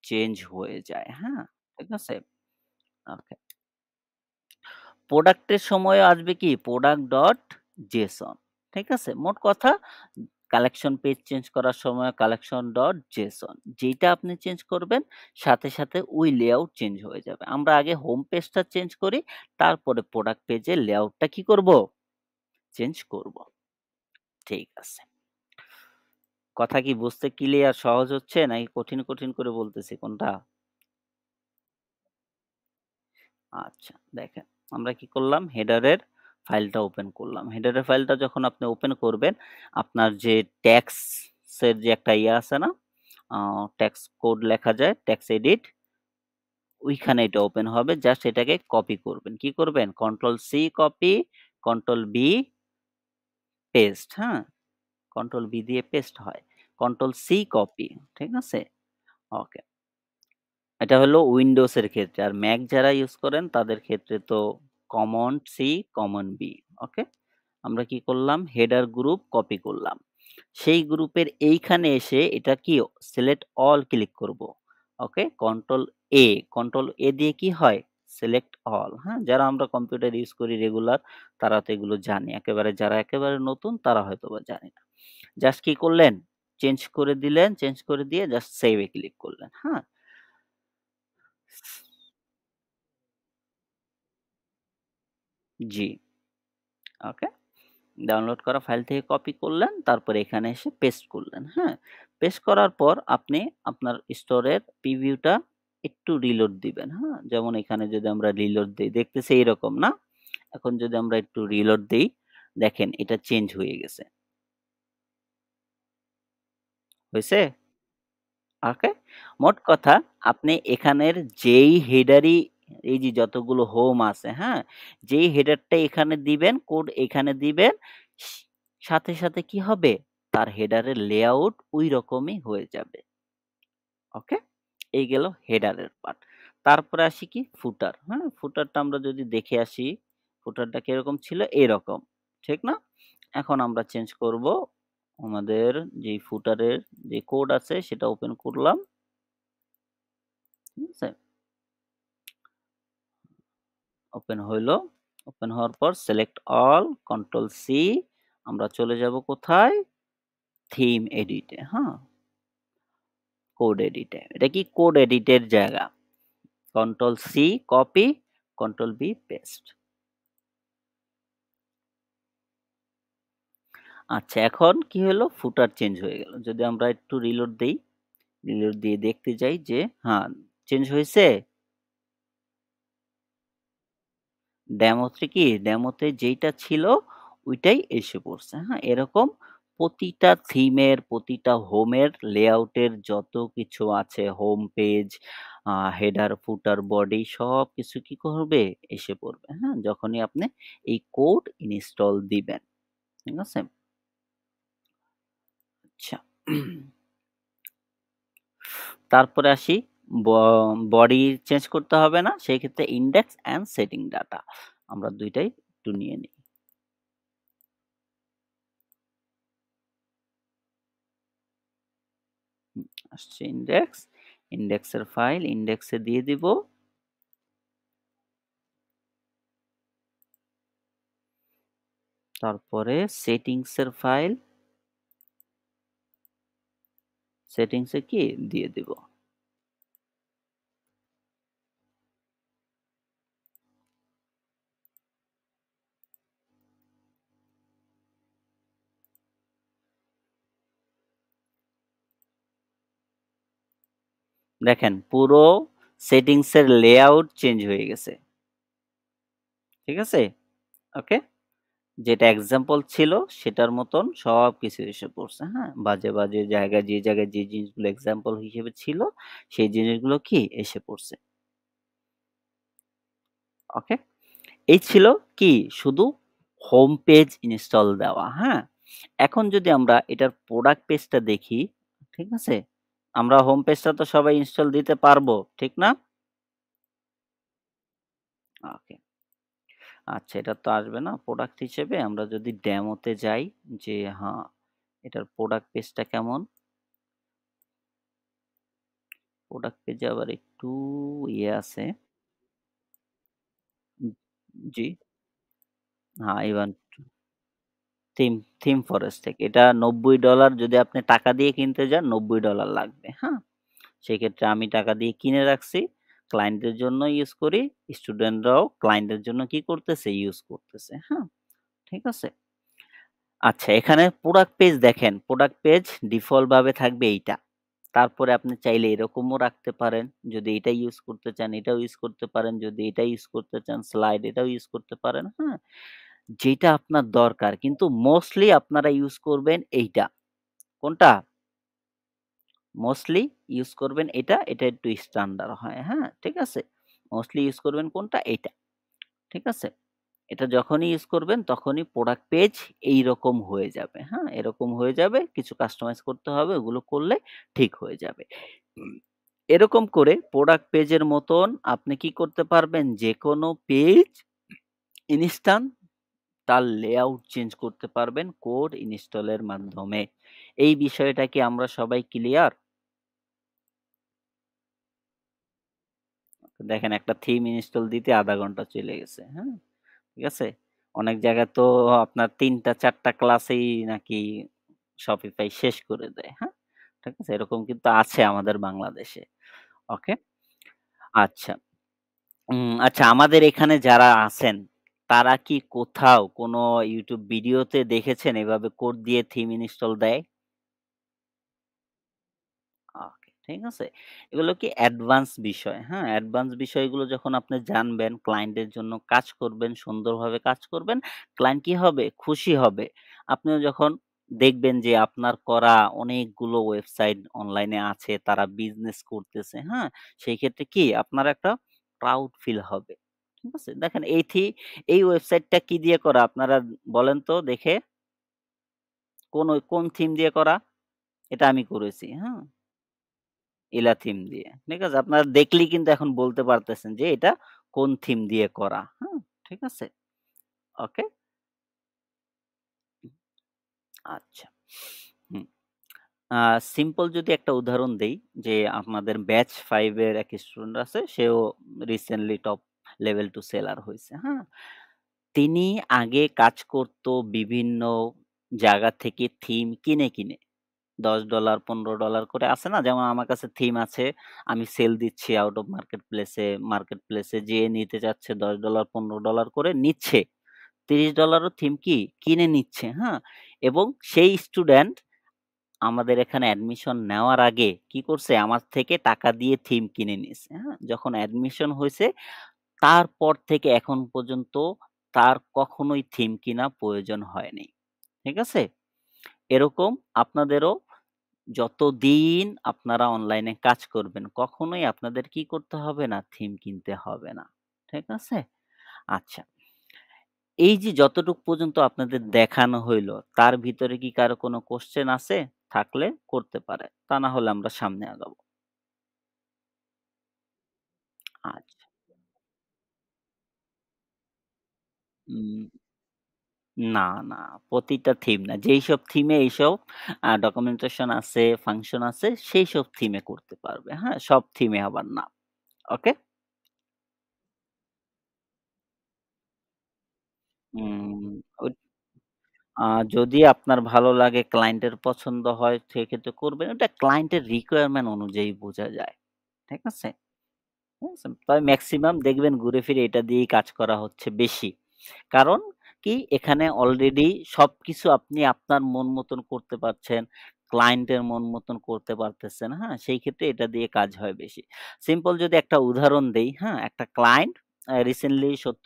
[SPEAKER 1] চেঞ্জ হয়ে যায়। হ্যাঁ? ঠিক আছে? ওকে। প্রোডাক্টের সময়ও আসবে কি? Product dot Jason. ঠিক আছে? মোট কথা কালেকশন পেজ চেঞ্জ করার সময় কালেকশন ডট জেসন। যেইটা আপনি চেঞ্জ করবেন সাথে, সাথে ওই লেআউট চেঞ্জ হয়ে যাবে। আমরা আগে হোম পেজটা চেঞ্জ করি, তারপরে প্রোডাক্ট পেজের লেআউটটা কি করব? চেঞ্জ করব। ঠিক আছে। কথা কি বুঝতে ক্লিয়ার সহজ হচ্ছে নাকি কঠিন, কঠিন করে বলতেছি কোনটা? আচ্ছা, দেখেন আমরা কি করলাম হেডারের ফাইলটা ওপেন করলাম। হেডারের ফাইলটা যখন আপনি ওপেন করবেন, আপনার যে ট্যাক্স এর যে একটা ইয়ে আছে না? আ ট্যাক্স কোড লেখা যায়, ট্যাক্স এডিট ওইখানে এটা ওপেন হবে। জাস্ট এটাকে কপি করবেন। কি করবেন? Control C copy, control V paste, হ্যাঁ? কন্ট্রোল ভি দিয়ে পেস্ট হয়। কন্ট্রোল সি কপি, ঠিক আছে? ওকে। এটা হলো উইন্ডোজ এর ক্ষেত্রে। আর ম্যাক যারা ইউজ করেন তাদের ক্ষেত্রে তো কমন সি, কমন বি। ওকে? আমরা কি করলাম? হেডার গ্রুপ কপি করলাম। সেই গ্রুপের এইখানে এসে এটা কি সিলেক্ট অল ক্লিক করব। ওকে? কন্ট্রোল এ, কন্ট্রোল এ দিয়ে কি হয়? সিলেক্ট অল, হ্যাঁ? যারা আমরা কম্পিউটার ইউজ করি রেগুলার তারা তো এগুলো জানে। একেবারে যারা একেবারে নতুন তারা হয়তোবা জানে না। জাস্ট কি করলেন? চেঞ্জ করে দিলেন, চেঞ্জ করে দিয়ে জাস্ট সেভ এ ক্লিক করলেন, হ্যাঁ? জি, ওকে। ডাউনলোড করা ফাইল থেকে কপি করলেন, তারপরে এখানে এসে পেস্ট করলেন, হ্যাঁ? পেস্ট করার পর আপনি আপনার স্টোরের প্রিভিউটা একটু রিলোড দিবেন, হ্যাঁ? যেমন এখানে যদি আমরা রিলোড দেই, দেখতেছে এইরকম না? এখন যদি আমরা একটু রিলোড দেই, দেখেন এটা চেঞ্জ হয়ে গেছে। হইছে? ওকে? মোট কথা আপনি এখানের যেই হেডারই এই যে যতগুলো হোম আছে, হ্যাঁ? যেই হেডারটা এখানে দিবেন, কোড এখানে দিবেন, স সাথে, সাথে কি হবে? তার হেডারের লেআউট ওই রকমই হয়ে যাবে। ওকে? এই গেল হেডারের পার্ট। তারপরে আসি কি? ফুটার, হ্যাঁ? ফুটারটা আমরা যদি দেখে আসি, ফুটারটা কিরকম ছিল? এরকম। ঠিক না? এখন আমরা চেঞ্জ করব আমাদের যেই ফুটারের যে কোড আছে সেটা ওপেন করলাম। ঠিক আছে? ওপেন হইলো। ওপেন হওয়ার পর সিলেক্ট অল, কন্ট্রোল সি আমরা চলে যাব কোথায়? থিম এডিটে, হ্যাঁ? কোড এডিটে। এটা কি কোড এডিটের জায়গা। Control C copy, control V paste. আচ্ছা এখন কি হলো? ফুটার চেঞ্জ হয়ে গেল। যদি আমরা একটু রিলোড দেই, রিলোড দিয়ে দেখতে যাই যে হ্যাঁ, চেঞ্জ হইছে? ডেমোতে কি? ডেমোতে যেইটা ছিল ওইটাই এসে পড়ছে। হ্যাঁ? এরকম প্রতিটা থিমের, প্রতিটা হোমের লেআউটের যত কিছু আছে হোম পেজ, হেডার, ফুটার, বডি সবকিছু কি করবে? এসে পড়বে। হ্যাঁ? যখনই আপনি এই কোড ইনস্টল দিবেন। ঠিক আছে? আচ্ছা। তারপরে আসি ব বডি চেঞ্জ করতে হবে না। সেই ক্ষেত্রে ইনডেক্স অ্যান্ড সেটিং ডাটা। আমরা ২ টাই একটু নিয়ে নিই। হুম, আসছে ইনডেক্স। ইনডেক্সের ফাইল ইনডেক্সে দিয়ে দিব। তারপরে সেটিংসের ফাইল সেটিংসে কি দিয়ে দিব। দেখেন পুরো সেটিংস এর লেআউট চেঞ্জ হয়ে গেছে। ঠিক আছে? ওকে? যেটা এক্সাম্পল ছিল সেটার মতন সবকিছু এসে পড়ছে, হ্যাঁ? বাজে, বাজে জায়গায় যে জায়গায় যে জিনিসগুলো এক্সাম্পল হিসেবে ছিল, সেই জিনিসগুলো কি এসে পড়ছে। ওকে? এই ছিল কি শুধু হোম পেজ ইনস্টল দেওয়া, হ্যাঁ? এখন যদি আমরা এটার প্রোডাক্ট পেজটা দেখি, ঠিক আছে? আমরা হোম পেজটা তো সবাই ইনস্টল দিতে পারবো, ঠিক না? ওকে। আচ্ছা এটা তো আসবে না প্রোডাক্ট হিসেবে আমরা যদি ডেমোতে যাই যে হ্যাঁ, এটার প্রোডাক্ট পেজটা কেমন? প্রোডাক্ট পেজে আবার একটু ইয়ে আছে। উম জি। হ্যাঁ, ইভান থিম থিম ফরেস্ট থেকে। এটা $৯০ যদি আপনি টাকা দিয়ে কিনতে যান $৯০ লাগবে। হ্যাঁ? সেক্ষেত্রে আমি টাকা দিয়ে কিনে রাখছি। ক্লায়েন্টের জন্য ইউজ করি। স্টুডেন্টরাও ক্লায়েন্টের জন্য কি করতেছে? ইউজ করতেছে। হ্যাঁ? ঠিক আছে? আচ্ছা এখানে প্রোডাক্ট পেজ দেখেন, প্রোডাক্ট পেজ ডিফল্ট ভাবে থাকবে এইটা। তারপরে আপনি চাইলে এরকমও রাখতে পারেন। যদি এটা ইউজ করতে চান, এটাও ইউজ করতে পারেন। যদি এটা ইউজ করতে চান, স্লাইড এটাও ইউজ করতে পারেন। হ্যাঁ? যেটা আপনার দরকার। কিন্তু মোস্টলি আপনারা ইউজ করবেন এইটা। কোনটা? মোস্টলি ইউজ করবেন এটা। এটা একটু স্ট্যান্ডার্ড হয়। হ্যাঁ? ঠিক আছে? মোস্টলি ইউজ করবেন কোনটা? এইটা। ঠিক আছে? এটা যখনই ইউজ করবেন তখনই প্রোডাক্ট পেজ এইরকম হয়ে যাবে। হ্যাঁ? এরকম হয়ে যাবে। কিছু কাস্টমাইজ করতে হবে। ওগুলো করলে ঠিক হয়ে যাবে। উম এরকম করে প্রোডাক্ট পেজের মতন আপনি কি করতে পারবেন? যেকোনো পেজ ইনস্ট্যান্ট তার লেআউট চেঞ্জ করতে পারবেন কোড ইনস্টলের মাধ্যমে। এই বিষয়টা কি আমরা সবাই ক্লিয়ার? দেখেন একটা থিম ইনস্টল দিতে ০.৫ ঘন্টা চলে গেছে। হ্যাঁ? ঠিক আছে? অনেক জায়গায় তো আপনার ৩ টা ৪ টা ক্লাসেই নাকি Shopify শেষ করে দেয়। হ্যাঁ? ঠিক আছে? এরকম কিন্তু আছে আমাদের বাংলাদেশে। ওকে? আচ্ছা। আচ্ছা আমাদের এখানে যারা আছেন, তারা কি কোথাও কোনো YouTube ভিডিওতে দেখেছেন এভাবে কোড দিয়ে থিম ইনস্টল দেয়? ওকে, ঠিক আছে? এগুলো কি অ্যাডভান্স বিষয়, হ্যাঁ? অ্যাডভান্স বিষয়গুলো যখন আপনি জানবেন, ক্লায়েন্টের জন্য কাজ করবেন, সুন্দরভাবে কাজ করবেন, ক্লায়েন্ট কি হবে? খুশি হবে। আপনিও যখন দেখবেন যে আপনার করা অনেকগুলো ওয়েবসাইট অনলাইনে আছে, তারা বিজনেস করতেছে, হ্যাঁ? সেই ক্ষেত্রে কি আপনার একটা প্রাউড ফিল হবে। ঠিক আছে? দেখেন এই ওয়েবসাইটটা কি দিয়ে করা? আপনারা বলেন তো দেখে? কোন থিম দিয়ে করা? এটা আমি করেছি, হ্যাঁ? ইলা থিম দিয়ে। ঠিক আছে? আপনারা দেখলেই কিন্তু এখন বলতে পারতেছেন যে এটা কোন থিম দিয়ে করা। হুম? ঠিক আছে? ওকে? আচ্ছা। হুম। আ সিম্পল যদি একটা উদাহরণ দেই যে আমাদের ব্যাচ ৫ এর এক স্টুডেন্ট আছে সেও রিসেন্টলি টপ লেভেল 2 সেলার হইছে। হ্যাঁ? তিনি আগে কাজ করত বিভিন্ন জায়গা থেকে থিম কিনে। $১০ $১৫ করে আছে না? যেমন আমার কাছে থিম আছে। আমি সেল দিচ্ছি আউট অফ মার্কেট প্লেসে যেয়ে নিতে চাচ্ছে $১০ $১৫ করে নিচ্ছে। $৩০ ও থিম কি কিনে নিচ্ছে, হ্যাঁ? এবং সেই স্টুডেন্ট আমাদের এখানে অ্যাডমিশন নেওয়ার আগে কি করছে? আমার থেকে টাকা দিয়ে থিম কিনে নিছে, হ্যাঁ? যখন অ্যাডমিশন হইছে তারপর থেকে এখন পর্যন্ত তার কখনোই থিম কিনা প্রয়োজন হয়নি। ঠিক আছে? এরকম আপনাদেরও যতদিন আপনারা অনলাইনে কাজ করবেন, কখনোই আপনাদের কি করতে হবে না? থিম কিনতে হবে না। ঠিক আছে? আচ্ছা। এই যে যতটুক পর্যন্ত আপনাদের দেখানো হইলো, তার ভিতরে কি কারো কোনো কোয়েশ্চেন আছে? থাকলে করতে পারে। তা না হলে আমরা সামনে আগাবো। আচ্ছা। উম না, প্রতিটা থিম না। যেইসব থিমে এইসব ডকুমেন্টেশন আছে, ফাংশন আছে, সেইসব থিমে করতে পারবে। হ্যাঁ? সব থিমে আবার না। ওকে? উম ওই আ যদি আপনার ভালো লাগে, ক্লায়েন্টের পছন্দ হয় সেক্ষেত্রে করবেন। ওটা ক্লায়েন্টের রিকোয়ারমেন্ট অনুযায়ী বোঝা যায়। ঠিক আছে? ঠিক আছে? তবে মেক্সিমাম দেখবেন ঘুরে ফিরে এটা দিয়েই কাজ করা হচ্ছে বেশি। কারণ কি এখানে অলরেডি সবকিছু আপনি আপনার মন মতন করতে পারছেন। ক্লায়েন্টের মন মতন করতে পারতেছেন, হ্যাঁ? সেই ক্ষেত্রে এটা দিয়ে কাজ হয় বেশি। সিম্পল যদি একটা উদাহরণ দেই, হ্যাঁ? একটা ক্লায়েন্ট রিসেন্টলি $৭০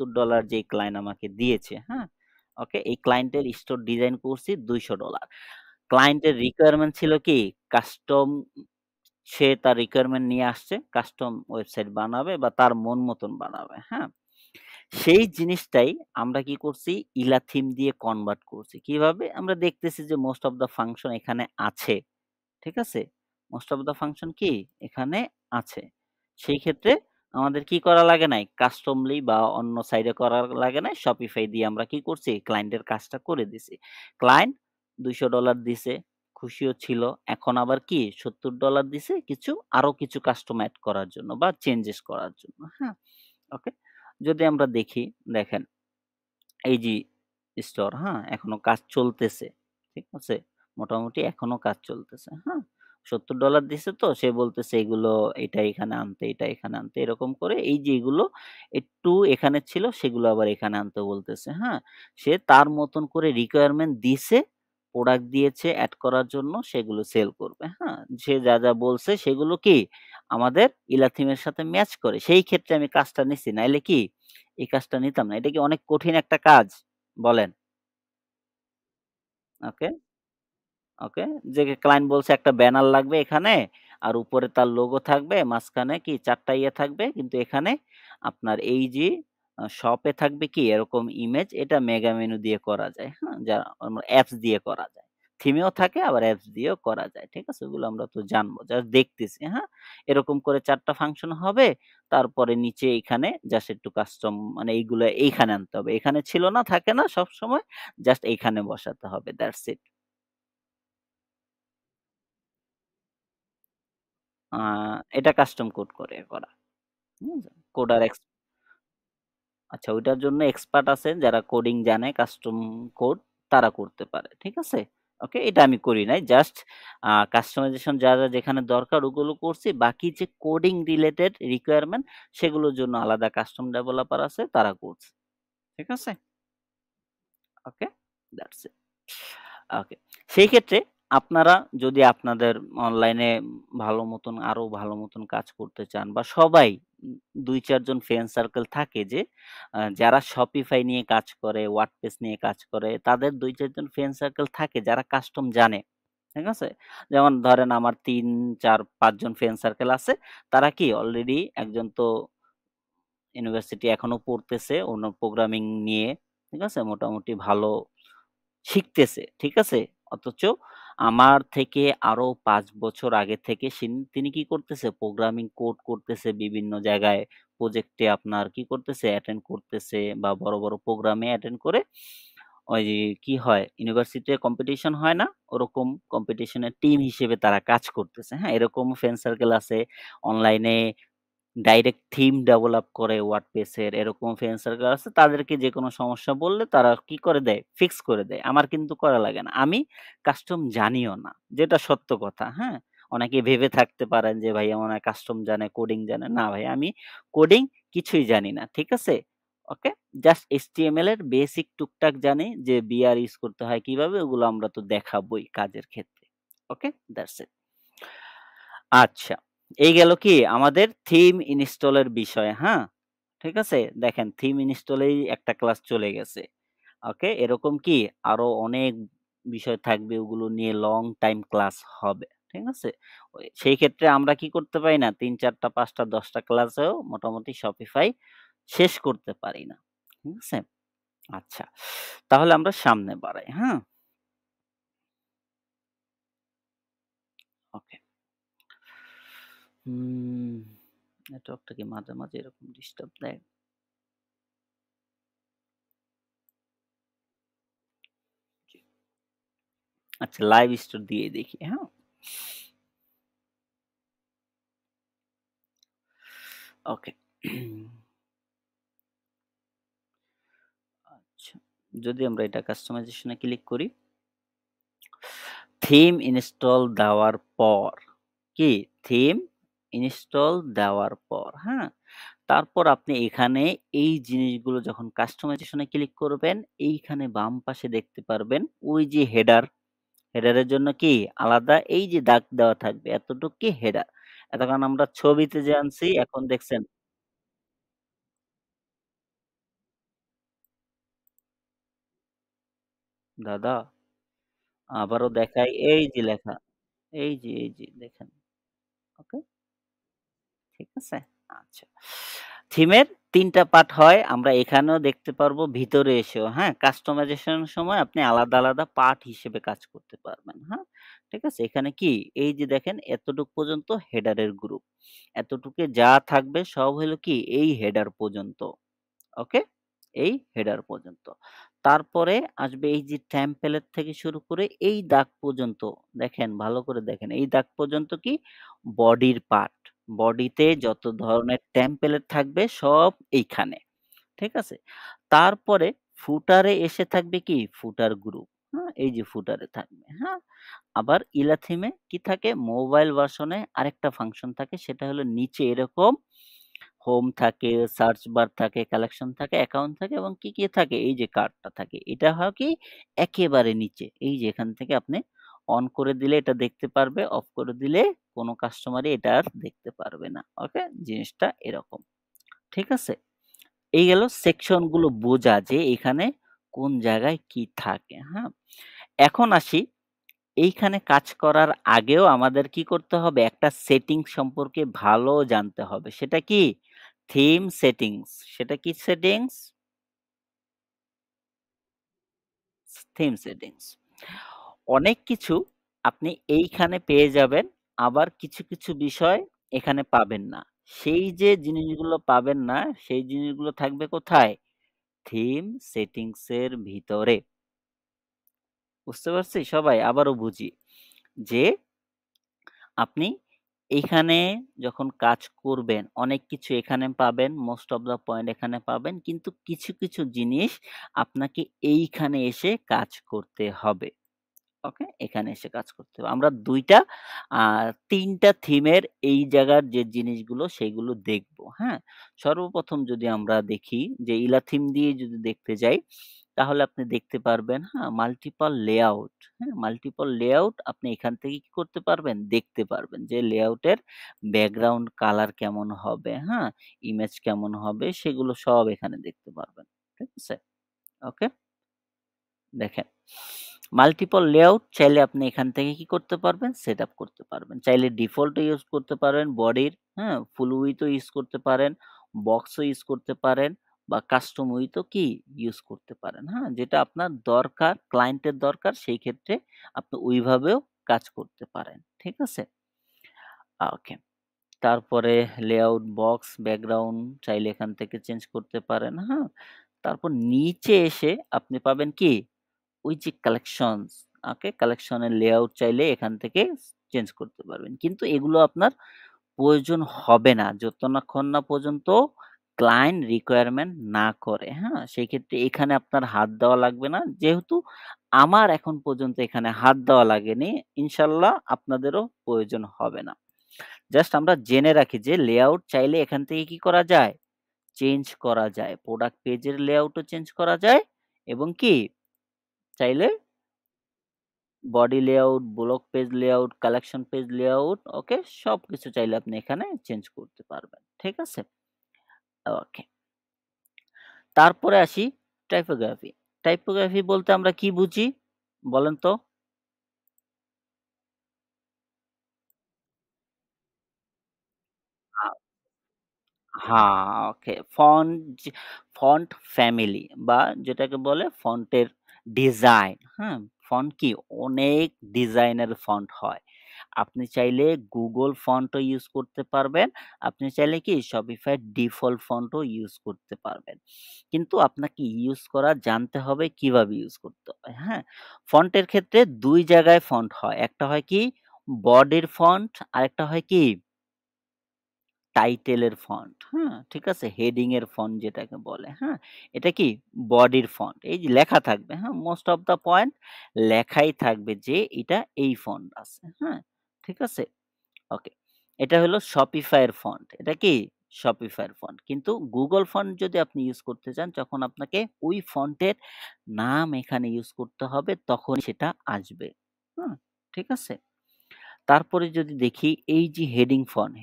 [SPEAKER 1] যেই ক্লায়েন্ট আমাকে দিয়েছে, হ্যাঁ? ওকে? এই ক্লায়েন্টের স্টোর ডিজাইন করছি $২০০। ক্লায়েন্টের রিকোয়ারমেন্ট ছিল কি কাস্টম সে তার রিকোয়ারমেন্ট নিয়ে আসছে, কাস্টম ওয়েবসাইট বানাবে বা তার মন মতন বানাবে, হ্যাঁ? সেই জিনিসটাই আমরা কি করছি ইলা থিম দিয়ে কনভার্ট করছি। কিভাবে? আমরা দেখতেছি যে মোস্ট অফ দ্যা ফাংশন এখানে আছে। ঠিক আছে? মোস্ট অফ দ্যা ফাংশন কি? এখানে আছে। সেই ক্ষেত্রে আমাদের কি করা লাগে নাই? কাস্টমলি বা অন্য সাইডে করা লাগে নাই। Shopify দিয়ে আমরা কি করছি? ক্লায়েন্টের কাজটা করে দিছি। ক্লায়েন্ট $২০০ দিছে, খুশিও ছিল। এখন আবার কি $৭০ দিছে আরো কিছু কাস্টম এড করার জন্য বা চেঞ্জেস করার জন্য। হ্যাঁ? ওকে? যদি আমরা দেখি, দেখেন এই যে স্টোর, হ্যাঁ? এখনো কাজ চলতেছে। ঠিক আছে? মোটামুটি এখনো কাজ চলতেছে, হ্যাঁ? $৭০ দিছে তো সে বলতেছে এগুলো এটা এখানে আনতে, এটা এখানে আনতে। এরকম করে এই যে এগুলো একটু এখানে ছিল সেগুলো আবার এখানে আনতে বলতেছে, হ্যাঁ? সে তার মতন করে রিকোয়ারমেন্ট দিছে, প্রোডাক্ট দিয়েছে এড করার জন্য সেগুলো সেল করবে, হ্যাঁ? সে যা বলছে সেগুলো কি আমাদের ইলাথিমের সাথে ম্যাচ করে। সেই ক্ষেত্রে আমি কাজটা নিছি। নাইলে কি এই কাজটা নিতাম না। এটা কি অনেক কঠিন একটা কাজ? বলেন। ওকে, ওকে। যে ক্লায়েন্ট বলছে একটা ব্যানার লাগবে এখানে, আর উপরে তার লোগো থাকবে, মাঝখানে কি ৪ টা ইয়ে থাকবে। কিন্তু এখানে আপনার এই যে শপে থাকবে কি এরকম ইমেজ এটা মেগা মেনু দিয়ে করা যায়। হ্যাঁ? যা আমরা অ্যাপস দিয়ে করা যায়। থিমেও থাকে আবার অ্যাপস দিয়েও করা যায়। ঠিক আছে? ওগুলো আমরা তো জানবো। জাস্ট দেখতেছি, হ্যাঁ? এরকম করে ৪ টা ফাংশন হবে। তারপরে নিচে এইখানে জাস্ট একটু কাস্টম মানে এইগুলা এইখানে আনতে হবে। এখানে ছিল না, থাকে না সবসময়। জাস্ট এইখানে বসাতে হবে। That's it. আ এটা কাস্টম কোড করে করা। হুম? কোডার আচ্ছা ওইটার জন্য এক্সপার্ট আছেন যারা কোডিং জানে কাস্টম কোড তারা করতে পারে। ঠিক আছে? ওকে? এটা আমি করি নাই। জাস্ট কাস্টমাইজেশন যা যেখানে দরকার ওগুলো করছি। বাকি যে কোডিং রিলেটেড রিকোয়ারমেন্ট সেগুলোর জন্য আলাদা কাস্টম ডেভেলপার আছে তারা করছে। ঠিক আছে? ওকে? That's it. ওকে। সেই ক্ষেত্রে আপনারা যদি আপনাদের অনলাইনে ভালো মতন আরো ভালো মতন কাজ করতে চান বা সবাই ২-৪ জন ফ্রেন্ড সার্কেল থাকে যে যারা Shopify নিয়ে কাজ করে, WordPress নিয়ে কাজ করে, তাদের ২-৪ জন ফ্রেন্ড সার্কেল থাকে যারা কাস্টম জানে। ঠিক আছে? যেমন ধরেন আমার ৩, ৪, ৫ জন ফ্রেন্ড সার্কেল আছে। তারা কি অলরেডি একজন তো ইউনিভার্সিটি এখনো পড়তেছে অন্য প্রোগ্রামিং নিয়ে। ঠিক আছে? মোটামুটি ভালো শিখতেছে। ঠিক আছে? অথচ আমার থেকে আরো ৫ বছর আগে থেকে তিনি কি করতেছে? প্রোগ্রামিং কোড করতেছে বিভিন্ন জায়গায়। প্রজেক্টে আপনার কি করতেছে? অ্যাটেন্ড করতেছে বা বড় প্রোগ্রামে অ্যাটেন্ড করে ওই যে কি হয়? ইউনিভার্সিটিতে কম্পিটিশন হয় না? ওরকম কম্পিটিশনের টিম হিসেবে তারা কাজ করতেছে। হ্যাঁ? এরকম ফ্রেন্ড সার্কেল আছে। অনলাইনে ডাইরেক্ট থিম ডেভেলপ করে WordPress এর এরকম ফ্রেন্ড সার্কেল আছে। তাদেরকে যেকোনো সমস্যা বললে তারা কি করে দেয়? ফিক্স করে দেয়। আমার কিন্তু করা লাগে না। আমি কাস্টম জানিও না। যেটা সত্য কথা, হ্যাঁ? অনেকে ভেবে থাকতে পারেন যে ভাইয়া মনে হয় কাস্টম জানে, কোডিং জানে। না ভাই আমি কোডিং কিছুই জানি না। ঠিক আছে? ওকে? জাস্ট HTML এর বেসিক টুকটাক জানি যে বিআর ইউজ করতে হয় কিভাবে ওগুলো আমরা তো দেখাবোই কাজের ক্ষেত্রে। ওকে? That's it. আচ্ছা। এই গেল কি আমাদের থিম ইনস্টল এর বিষয়, হ্যাঁ? ঠিক আছে? দেখেন থিম ইনস্টলেই একটা ক্লাস চলে গেছে। ওকে? এরকম কি আরো অনেক বিষয় থাকবে ওগুলো নিয়ে লং টাইম ক্লাস হবে। ঠিক আছে? সেই ক্ষেত্রে আমরা কি করতে পারি না ৩, ৪ টা ৫ টা ১০ টা ক্লাসেও মোটামুটি Shopify শেষ করতে পারি না। ঠিক আছে? আচ্ছা। তাহলে আমরা সামনে বাড়াই, হ্যাঁ? ওকে। হুম, নেটওয়ার্কটা কি মাঝে এরকম ডিস্টার্ব দেয়? আচ্ছা লাইভ স্টোর দিয়ে দেখি, হ্যাঁ? ওকে। আচ্ছা। যদি আমরা এটা কাস্টমাইজেশন এ ক্লিক করি, থিম ইনস্টল দেওয়ার পর কি? থিম ইনস্টল দেওয়ার পর, হ্যাঁ? তারপর আপনি এখানে এই জিনিসগুলো যখন কাস্টমাইজেশন এ ক্লিক করবেন, এইখানে বাম পাশে দেখতে পারবেন ওই যে হেডার হেডারের জন্য কি আলাদা এই যে দাগ দেওয়া থাকবে এতটুক কি হেডার। এতক্ষণ আমরা ছবিতে যে আনছি এখন দেখছেন দাদা আবারও দেখাই এই যে লেখা। এই যে দেখেন। ওকে? ঠিক আছে? আচ্ছা। থিমের ৩ টা পার্ট হয়। আমরা এখানেও দেখতে পারবো ভিতরে এসেও, হ্যাঁ? কাস্টমাইজেশন এর সময় আপনি আলাদা পার্ট হিসেবে কাজ করতে পারবেন, হ্যাঁ? ঠিক আছে? এখানে কি এই যে দেখেন এতটুক পর্যন্ত হেডারের গ্রুপ। এতটুকে যা থাকবে সব হলো কি এই হেডার পর্যন্ত। ওকে? এই হেডার পর্যন্ত। তারপরে আসবে এই যে টেম্পলেট থেকে শুরু করে এই দাগ পর্যন্ত দেখেন, ভালো করে দেখেন। এই দাগ পর্যন্ত কি বডির পার্ট। বডিতে যত ধরনের টেম্পলেট থাকবে সব এইখানে। ঠিক আছে? তারপরে ফুটারে এসে থাকবে কি ফুটার গ্রুপ। হ্যাঁ? এই যে ফুটারে থাকবে। হ্যাঁ? আবার ইলা থিমে কি থাকে মোবাইল ভার্সনে আরেকটা ফাংশন থাকে সেটা হলো নিচে এরকম হোম থাকে, সার্চ বার থাকে, কালেকশন থাকে, অ্যাকাউন্ট থাকে এবং কি থাকে? এই যে কার্ডটা থাকে। এটা হয় কি একেবারে নিচে। এই যে এখান থেকে আপনি অন করে দিলে এটা দেখতে পারবে, অফ করে দিলে কোন কাস্টমারই এটা আর দেখতে পারবে না। ওকে? জিনিসটা এরকম। ঠিক আছে? এই গেল সেকশন গুলো বোঝা যে এখানে কোন জায়গায় কি থাকে। হ্যাঁ? এখন আসি এইখানে কাজ করার আগেও আমাদের কি করতে হবে? একটা সেটিংস সম্পর্কে ভালো জানতে হবে। সেটা কি? Theme settings. সেটা কি সেটিংস? Theme settings. অনেক কিছু আপনি এইখানে পেয়ে যাবেন। আবার কিছু বিষয় এখানে পাবেন না। সেই যে জিনিসগুলো পাবেন না, সেই জিনিসগুলো থাকবে কোথায়? থিম সেটিংস এর ভিতরে। বুঝতে পারছি সবাই? আবারও বুঝি। যে আপনি এইখানে যখন কাজ করবেন, অনেক কিছু এখানে পাবেন, মোস্ট অফ দ্যা পয়েন্ট এখানে পাবেন। কিন্তু কিছু জিনিস আপনাকে এইখানে এসে কাজ করতে হবে। ওকে? এখানে এসে কাজ করতে হবে। আমরা ২ টা ৩ টা থিমের এই জায়গার যে জিনিসগুলো সেগুলো দেখব। হ্যাঁ? সর্বপ্রথম যদি আমরা দেখি যে ইলা থিম দিয়ে যদি দেখতে যাই, তাহলে আপনি দেখতে পারবেন মাল্টিপল লেআউট। হ্যাঁ? মাল্টিপল লেআউট আপনি এখান থেকে কি করতে পারবেন? দেখতে পারবেন যে লেআউটের ব্যাকগ্রাউন্ড কালার কেমন হবে, হ্যাঁ? ইমেজ কেমন হবে সেগুলো সব এখানে দেখতে পারবেন। ঠিক আছে? ওকে? দেখেন, মাল্টিপল লেআউট চাইলে আপনি এখান থেকে কি করতে পারবেন? সেটআপ করতে পারবেন। চাইলে ডিফল্ট ও ইউজ করতে পারেন বডির, হ্যাঁ? ফুল উইথ ও ইউজ করতে পারেন, বক্স ও ইউজ করতে পারেন বা কাস্টম উইথ ও কি ইউজ করতে পারেন, হ্যাঁ? যেটা আপনার দরকার, ক্লায়েন্টের দরকার সেই ক্ষেত্রে আপনি ওইভাবেও কাজ করতে পারেন। ঠিক আছে? ওকে। তারপরে লেআউট বক্স, ব্যাকগ্রাউন্ড চাইলে এখান থেকে চেঞ্জ করতে পারেন, হ্যাঁ? তারপর নিচে এসে আপনি পাবেন কি? ওই যে কালেকশনস, ওকে? কালেকশনের লেআউট চাইলে এখান থেকে চেঞ্জ করতে পারবেন। কিন্তু এগুলো আপনার প্রয়োজন হবে না যতক্ষণ না পর্যন্ত ক্লায়েন্ট রিকোয়ারমেন্ট না করে, হ্যাঁ? সেই ক্ষেত্রে এখানে আপনার হাত দেওয়া লাগবে না। যেহেতু আমার এখন পর্যন্ত এখানে হাত দেওয়া লাগেনি, ইনশাআল্লাহ আপনাদেরও প্রয়োজন হবে না। জাস্ট আমরা জেনে রাখি যে লেআউট চাইলে এখান থেকে কি করা যায়? চেঞ্জ করা যায়। প্রোডাক্ট পেজের লেআউটও চেঞ্জ করা যায় এবং কি চাইলে body layout, block page layout, collection page layout, okay? সবকিছু চাইলে আপনি এখানে চেঞ্জ করতে পারবেন। ঠিক আছে? ওকে। তারপরে আসি টাইপোগ্রাফি। টাইপোগ্রাফি বলতে আমরা কি বুঝি? বলেন তো? আ ওকে। ফন্ট ফ্যামিলি বা যেটাকে বলে ফন্টের ডিজাইন, হ্যাঁ? ফন্ট কি অনেক ডিজাইনের ফন্ট হয়। আপনি চাইলে Google ফন্টও ইউজ করতে পারবেন। আপনি চাইলে কি Shopify ডিফল্ট ফন্টও ইউজ করতে পারবেন। কিন্তু আপনাকে ইউজ করা জানতে হবে কিভাবে ইউজ করতে হয়, হ্যাঁ? ফন্টের ক্ষেত্রে ২ জায়গায় ফন্ট হয়। একটা হয় কি বডির ফন্ট, আরেকটা হয় কি টাইটেলের ফন্ট, হ্যাঁ? ঠিক আছে? হেডিং এর ফন্ট যেটাকে বলে, হ্যাঁ? এটা কি বডির ফন্ট। এই যে লেখা থাকবে, হ্যাঁ? মোস্ট অফ দ্যা পয়েন্ট লেখাই থাকবে যে এটা এই ফন্ট আছে, হ্যাঁ? ঠিক আছে? ওকে। এটা হলো Shopify এর ফন্ট। এটা কি? Shopify এর ফন্ট। কিন্তু Google ফন্ট যদি আপনি ইউজ করতে চান তখন আপনাকে ওই ফন্টের নাম এখানে ইউজ করতে হবে তখনই সেটা আসবে। ঠিক আছে? তারপরে যদি দেখি এই যে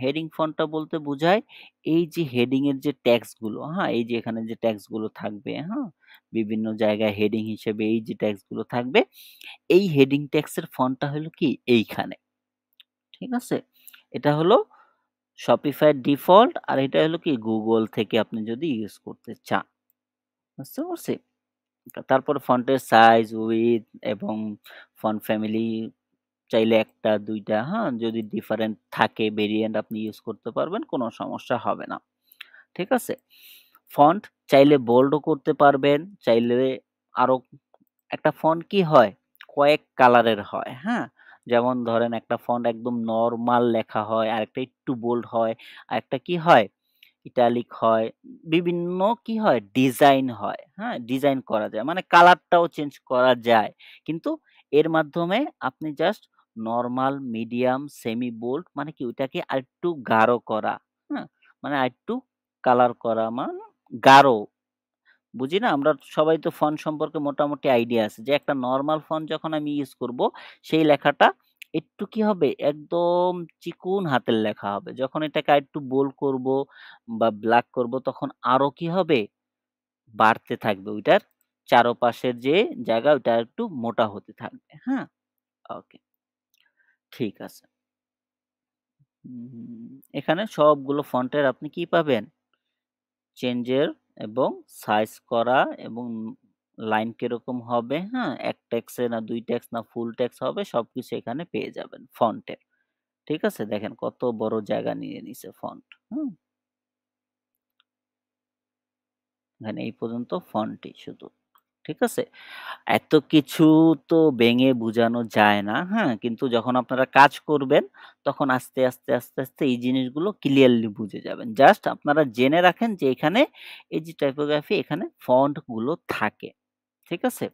[SPEAKER 1] হেডিং ফন্টটা বলতে বোঝায় এই যে হেডিং এর যে ট্যাগস গুলো, হ্যাঁ? এই যে এখানে যে ট্যাগস গুলো থাকবে, হ্যাঁ? বিভিন্ন জায়গায় হেডিং হিসেবে এই যে ট্যাগস গুলো থাকবে, এই হেডিং ট্যাগস এর ফন্টটা হলো কি এইখানে। ঠিক আছে? এটা হলো Shopify এর ডিফল্ট আর এটা হলো কি Google থেকে আপনি যদি ইউজ করতে চান। বুঝতে পারছি? তারপরে ফন্টের সাইজ, উইডথ এবং ফন্ট ফ্যামিলি চাইলে ১ টা ২ টা, হ্যাঁ? যদি ডিফারেন্ট থাকে ভেরিয়েন্ট আপনি ইউজ করতে পারবেন, কোনো সমস্যা হবে না। ঠিক আছে? ফন্ট চাইলে বোল্ডও করতে পারবেন, চাইলে আরো একটা ফন্ট কি হয়? কয়েক কালারের হয়, হ্যাঁ? যেমন ধরেন একটা ফন্ট একদম নরমাল লেখা হয়, আরেকটা একটু বোল্ড হয়, আরেকটা কি হয়? ইটালিক হয়, বিভিন্ন কি হয়? ডিজাইন হয়, হ্যাঁ? ডিজাইন করা যায়। মানে কালারটাও চেঞ্জ করা যায়। কিন্তু এর মাধ্যমে আপনি just normal, medium, semi bold মানে কি ওইটাকে আরেকটু গাঢ় করা, হ্যাঁ? মানে আরেকটু কালার করা মানে গাঢ়। বুঝি না? আমরা সবাই তো ফন্ট সম্পর্কে মোটামুটি আইডিয়া আছে যে একটা নরমাল ফন্ট যখন আমি ইউজ করব, সেই লেখাটা একটু কি হবে? একদম চিকন হাতের লেখা হবে। যখন এটাকে আরেকটু বোল্ড করব বা ব্লাক করব তখন আরো কি হবে? বাড়তে থাকবে। ওইটার চারপাশের যে জায়গা ওইটা একটু মোটা হতে থাকবে। হ্যাঁ? ওকে, ঠিক আছে। এখানে সবগুলো ফন্টের আপনি কি পাবেন? চেঞ্জের এবং সাইজ করা এবং লাইন কিরকম হবে, হ্যাঁ? ১ টেক্সে না ২ টেক্স না ফুল টেক্স হবে সবকিছু এখানে পেয়ে যাবেন ফন্টের। ঠিক আছে? দেখেন কত বড় জায়গা নিয়ে নিছে ফন্ট। হুম? এখানে এই পর্যন্ত ফন্টই শুধু। ঠিক আছে? এত কিছু তো ভেঙে বুঝানো যায় না, হ্যাঁ? কিন্তু যখন আপনারা কাজ করবেন তখন আস্তে আস্তে এই জিনিসগুলো ক্লিয়ারলি বুঝে যাবেন। জাস্ট আপনারা জেনে রাখেন যে এখানে এই যে টাইপোগ্রাফি এখানে ফন্ট গুলো থাকে। ঠিক আছে?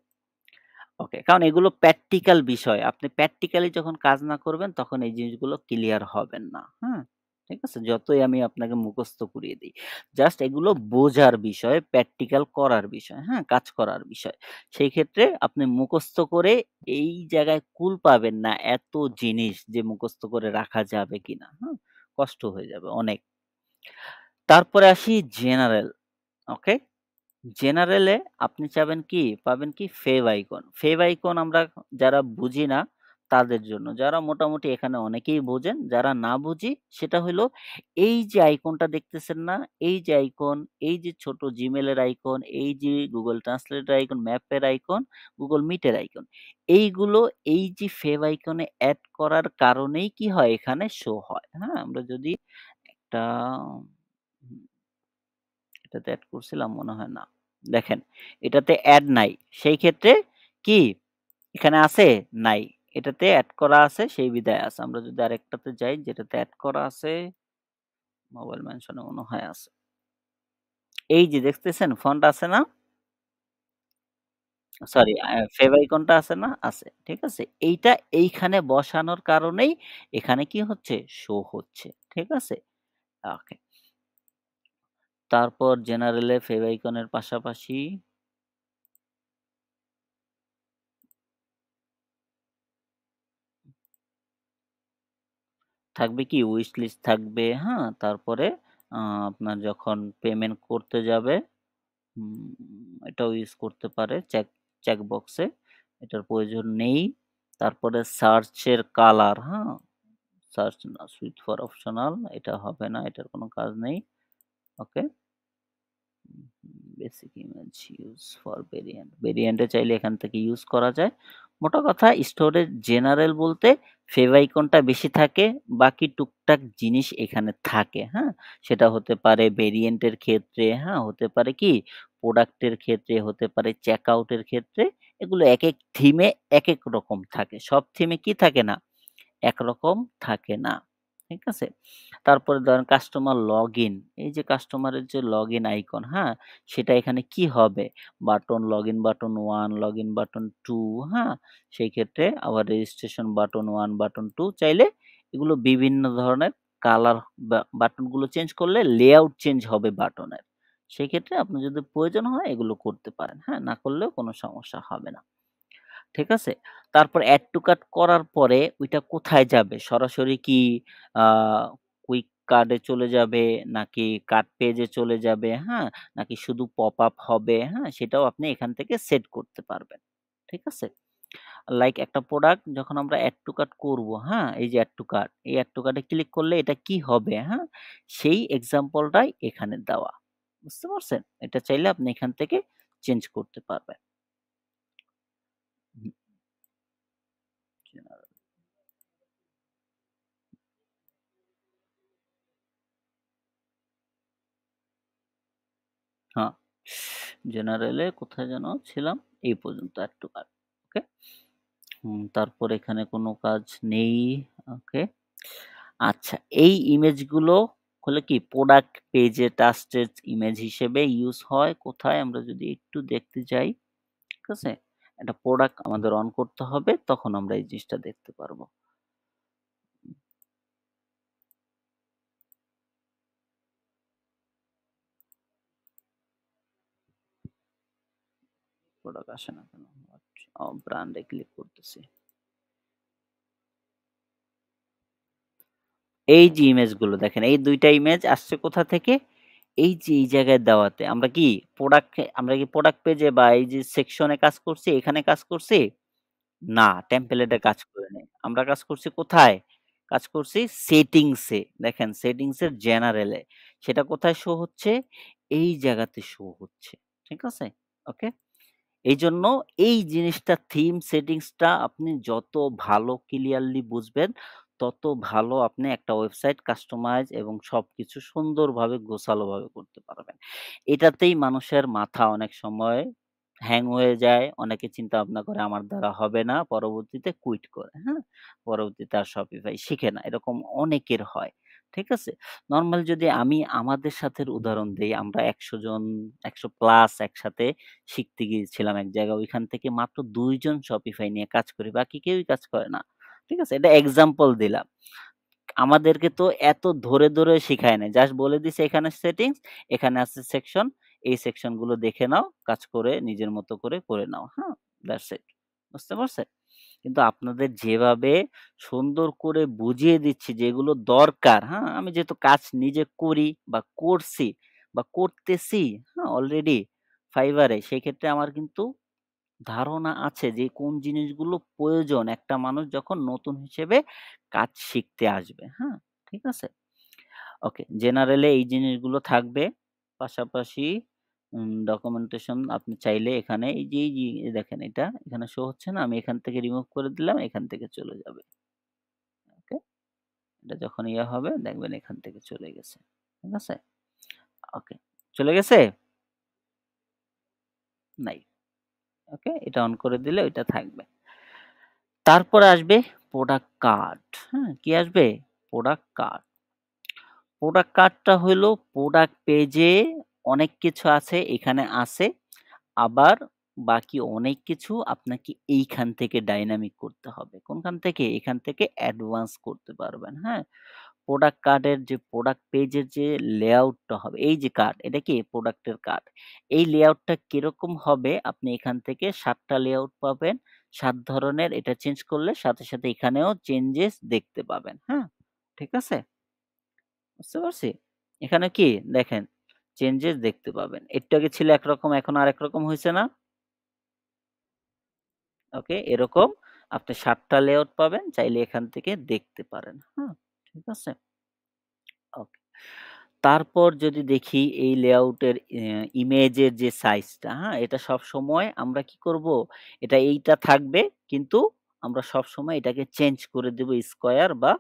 [SPEAKER 1] ওকে। কারণ এগুলো প্র্যাকটিক্যাল বিষয়। আপনি প্র্যাকটিক্যালি যখন কাজ না করবেন তখন এই জিনিসগুলো ক্লিয়ার হবেন না। হ্যাঁ? ঠিক আছে? যতই আমি আপনাকে মুখস্থ করিয়ে দেই। জাস্ট এগুলো বোঝার বিষয়, প্র্যাকটিক্যাল করার বিষয়। হ্যাঁ? কাজ করার বিষয়। সেই ক্ষেত্রে আপনি মুখস্থ করে এই জায়গায় কুল পাবেন না এত জিনিস যে মুখস্থ করে রাখা যাবে কিনা। হুম? কষ্ট হয়ে যাবে অনেক। তারপরে আসি জেনারেল। ওকে? জেনারেলে আপনি পাবেন কি ফেভ আইকন। ফেভ আইকন আমরা যারা বুঝি না তাদের জন্য। যারা মোটামুটি এখানে অনেকেই বোঝেন, যারা না বুঝি সেটা হইলো এই যে আইকনটা দেখতেছেন না? এই যে আইকন, এই যে ছোট Gmail এর আইকন, এই যে Google Translate এর আইকন, ম্যাপের আইকন, Google Meet এর আইকন। এইগুলো এই যে ফেভ আইকনে এড করার কারণেই কি হয় এখানে শো হয়। হ্যাঁ? আমরা যদি একটা এটাতে এড করছিলাম মনে হয় না। দেখেন এটাতে এড নাই। সেই ক্ষেত্রে কি এখানে আছে? নাই। এটাতে এড করা আছে সেই বিধায় আছে। আমরা যদি আরেকটাতে যাই যেটাতে এড করা আছে, মোবাইল মেনশন এ মনে হয় আছে। এই যে দেখতেছেন ফন্ট আছে না? সরি ফেভ আইকনটা আছে না? আছে। ঠিক আছে? এইটা এইখানে বসানোর কারণেই এখানে কি হচ্ছে? শো হচ্ছে। ঠিক আছে? ওকে। তারপর জেনারেল এ ফেভ আইকনের পাশাপাশি থাকবে কি উইশ লিস্ট থাকবে, হ্যাঁ? তারপরে আ আপনার যখন পেমেন্ট করতে যাবে এটাও ইউজ করতে পারে চেক বক্সে। এটার প্রয়োজন নেই। তারপরে সার্চের কালার, হ্যাঁ? সার্চ না সুইট ফর অপশনাল এটা হবে না। এটার কোনো কাজ নেই। Okay. Basic image use for variant. Variant এ চাইলে এখান থেকে ইউজ করা যায়। মোটা কথা স্টোরেজ জেনারেল বলতে ফেভ আইকনটা বেশি থাকে, বাকি টুকটাক জিনিস এখানে থাকে, হ্যাঁ? সেটা হতে পারে ভেরিয়েন্ট এর ক্ষেত্রে, হ্যাঁ? হতে পারে কি প্রোডাক্ট এর ক্ষেত্রে, হতে পারে চেকআউট এর ক্ষেত্রে। এগুলো একেক থিমে একেক রকম থাকে। সব থিমে কি থাকে না? একরকম থাকে না। ঠিক আছে? তারপরে ধরেন কাস্টমার লগইন। এই যে কাস্টমারের যে লগইন আইকন, হ্যাঁ? সেটা এখানে কি হবে? Button, login button 1, login button 2, হ্যাঁ? সেই ক্ষেত্রে আবার রেজিস্ট্রেশন বাটন 1, বাটন 2 চাইলে এগুলো বিভিন্ন ধরনের কালার বাটনগুলো চেঞ্জ করলে লেআউট চেঞ্জ হবে বাটনের। সেক্ষেত্রে আপনার যদি প্রয়োজন হয় এগুলো করতে পারেন, হ্যাঁ? না করলেও কোনো সমস্যা হবে না। ঠিক আছে? তারপর এড টু কার্ট করার পরে ওইটা কোথায় যাবে? সরাসরি কি আ কুইক কার্ডে চলে যাবে নাকি কার্ট পেজে চলে যাবে, হ্যাঁ? নাকি শুধু পপ আপ হবে, হ্যাঁ? সেটাও আপনি এখান থেকে সেট করতে পারবেন। ঠিক আছে? লাইক একটা প্রোডাক্ট যখন আমরা এড টু কার্ট করব, হ্যাঁ? এই যে এড টু কার্ট, এই এড টু কার্টে ক্লিক করলে এটা কি হবে, হ্যাঁ? সেই এক্সাম্পলটাই এখানে দেওয়া। বুঝতে পারছেন? এটা চাইলে আপনি এখান থেকে চেঞ্জ করতে পারবেন। হুম, হ্যাঁ, জেনারেলে কোথায় যেন ছিলাম? এই পর্যন্ত এড টু কার্ট। ওকে? তারপর এখানে কোনো কাজ নেই। ওকে। আচ্ছা, এই ইমেজগুলো হলো কি প্রোডাক্ট পেজে ট্রাস্টেড ইমেজ হিসেবে ইউস হয় কোথায়? আমরা যদি একটু দেখতে যাই, ঠিক আছে? একটা প্রোডাক্ট আমাদের অন করতে হবে, তখন আমরা এই জিনিসটা দেখতে পারবো। প্রোডাক্ট আসে না কেন? আচ্ছা, ব্র্যান্ডে ক্লিক করতেছি। এই যে ইমেজগুলো দেখেন, এই ২ টা ইমেজ আসছে কোথা থেকে? এই যে এই জায়গায় দেওয়াতে। আমরা কি প্রোডাক্ট পেজে বা এই যে সেকশনে কাজ করছি, এখানে কাজ করছি? না, টেমপ্লেটে কাজ করি নাই। আমরা কাজ করছি কোথায়? কাজ করছি সেটিংসে। দেখেন সেটিংসের জেনারেলে। সেটা কোথায় শো হচ্ছে? এই জায়গাতে শো হচ্ছে। ঠিক আছে? ওকে? এইজন্য এই জিনিসটা থিম সেটিংসটা আপনি যত ভালো ক্লিয়ারলি বুঝবেন, তত ভালো আপনি একটা ওয়েবসাইট কাস্টমাইজ এবং সবকিছু সুন্দরভাবে গোছালোভাবে করতে পারবেন। এটাতেই মানুষের মাথা অনেক সময় হ্যাং হয়ে যায়। অনেকে চিন্তা ভাবনা করে আমার দ্বারা হবে না। পরবর্তীতে কুইট করে, হ্যাঁ? পরবর্তীতে আর Shopify শিখে না। এরকম অনেকের হয়। ঠিক আছে? নরমাল যদি আমি আমাদের সাথের উদাহরণ দেই, আমরা ১০০ জন ১০০ প্লাস একসাথে শিখতে গিয়েছিলাম এক জায়গায়। ওইখান থেকে মাত্র ২ জন Shopify নিয়ে কাজ করি। বাকি কেউই কাজ করে না। ঠিক আছে? এটা এক্সাম্পল দিলাম। আমাদেরকে তো এত ধরে শিখায় নাই। জাস্ট বলে দিছে এখানে সেটিংস, এখানে আছে সেকশন। এই সেকশন গুলো দেখে নাও, কাজ করে নিজের মতো করে নাও। হ্যাঁ? That's it. বুঝতে পারছেন? কিন্তু আপনাদের যেভাবে সুন্দর করে বুঝিয়ে দিচ্ছি যেগুলো দরকার, হ্যাঁ? আমি যেহেতু কাজ নিজে করি বা করছি বা করতেছি, হ্যাঁ? অলরেডি Fiverr এ সেক্ষেত্রে আমার কিন্তু ধারণা আছে যে কোন জিনিসগুলো প্রয়োজন একটা মানুষ যখন নতুন হিসেবে কাজ শিখতে আসবে। হ্যাঁ? ঠিক আছে? ওকে। জেনারেলি এই জিনিসগুলো থাকবে। পাশাপাশি ডকুমেন্টেশন আপনি চাইলে এখানে এই যে দেখেন এটা এখানে শো হচ্ছে না? আমি এখান থেকে রিমুভ করে দিলাম, এখান থেকে চলে যাবে। ওকে? এটা যখন ইয়ে হবে দেখবেন এখান থেকে চলে গেছে। ঠিক আছে? ওকে। চলে গেছে? নাই। ওকে? এটা অন করে দিলে ওইটা থাকবে। তারপরে আসবে প্রোডাক্ট কার্ড। হ্যাঁ? কি আসবে? Product card. প্রোডাক্ট কার্ডটা হইলো প্রোডাক্ট পেজে অনেক কিছু আছে, এখানে আছে। আবার বাকি অনেক কিছু আপনাকে এইখান থেকে ডাইনামিক করতে হবে। কোনখান থেকে? এখান থেকে অ্যাডভান্স করতে পারবেন। হ্যাঁ? প্রোডাক্ট কার্ডের যে প্রোডাক্ট পেজের যে লেআউটটা হবে, এই যে কার্ড, এটা কি প্রোডাক্টের কার্ড। এই লেআউটটা কিরকম হবে আপনি এখান থেকে ৭ টা লেআউট পাবেন। ৭ ধরনের এটা চেঞ্জ করলে সাথে এখানেও চেঞ্জেস দেখতে পাবেন। হ্যাঁ? ঠিক আছে? বুঝতে পারছি? এখানে কি দেখেন চেঞ্জেস দেখতে পাবেন। একটু আগে ছিল একরকম এখন আরেক রকম হইছে না? ওকে, এরকম আপনি ৭ টা লেআউট পাবেন। চাইলে এখান থেকে দেখতে পারেন। হ্যাঁ? ঠিক আছে? ওকে। তারপর যদি দেখি এই লেআউটের ইমেজের যে সাইজটা, হ্যাঁ? এটা সবসময় আমরা কি করব? এটা এইটা থাকবে কিন্তু আমরা সবসময় এটাকে চেঞ্জ করে দেব স্কয়ার বা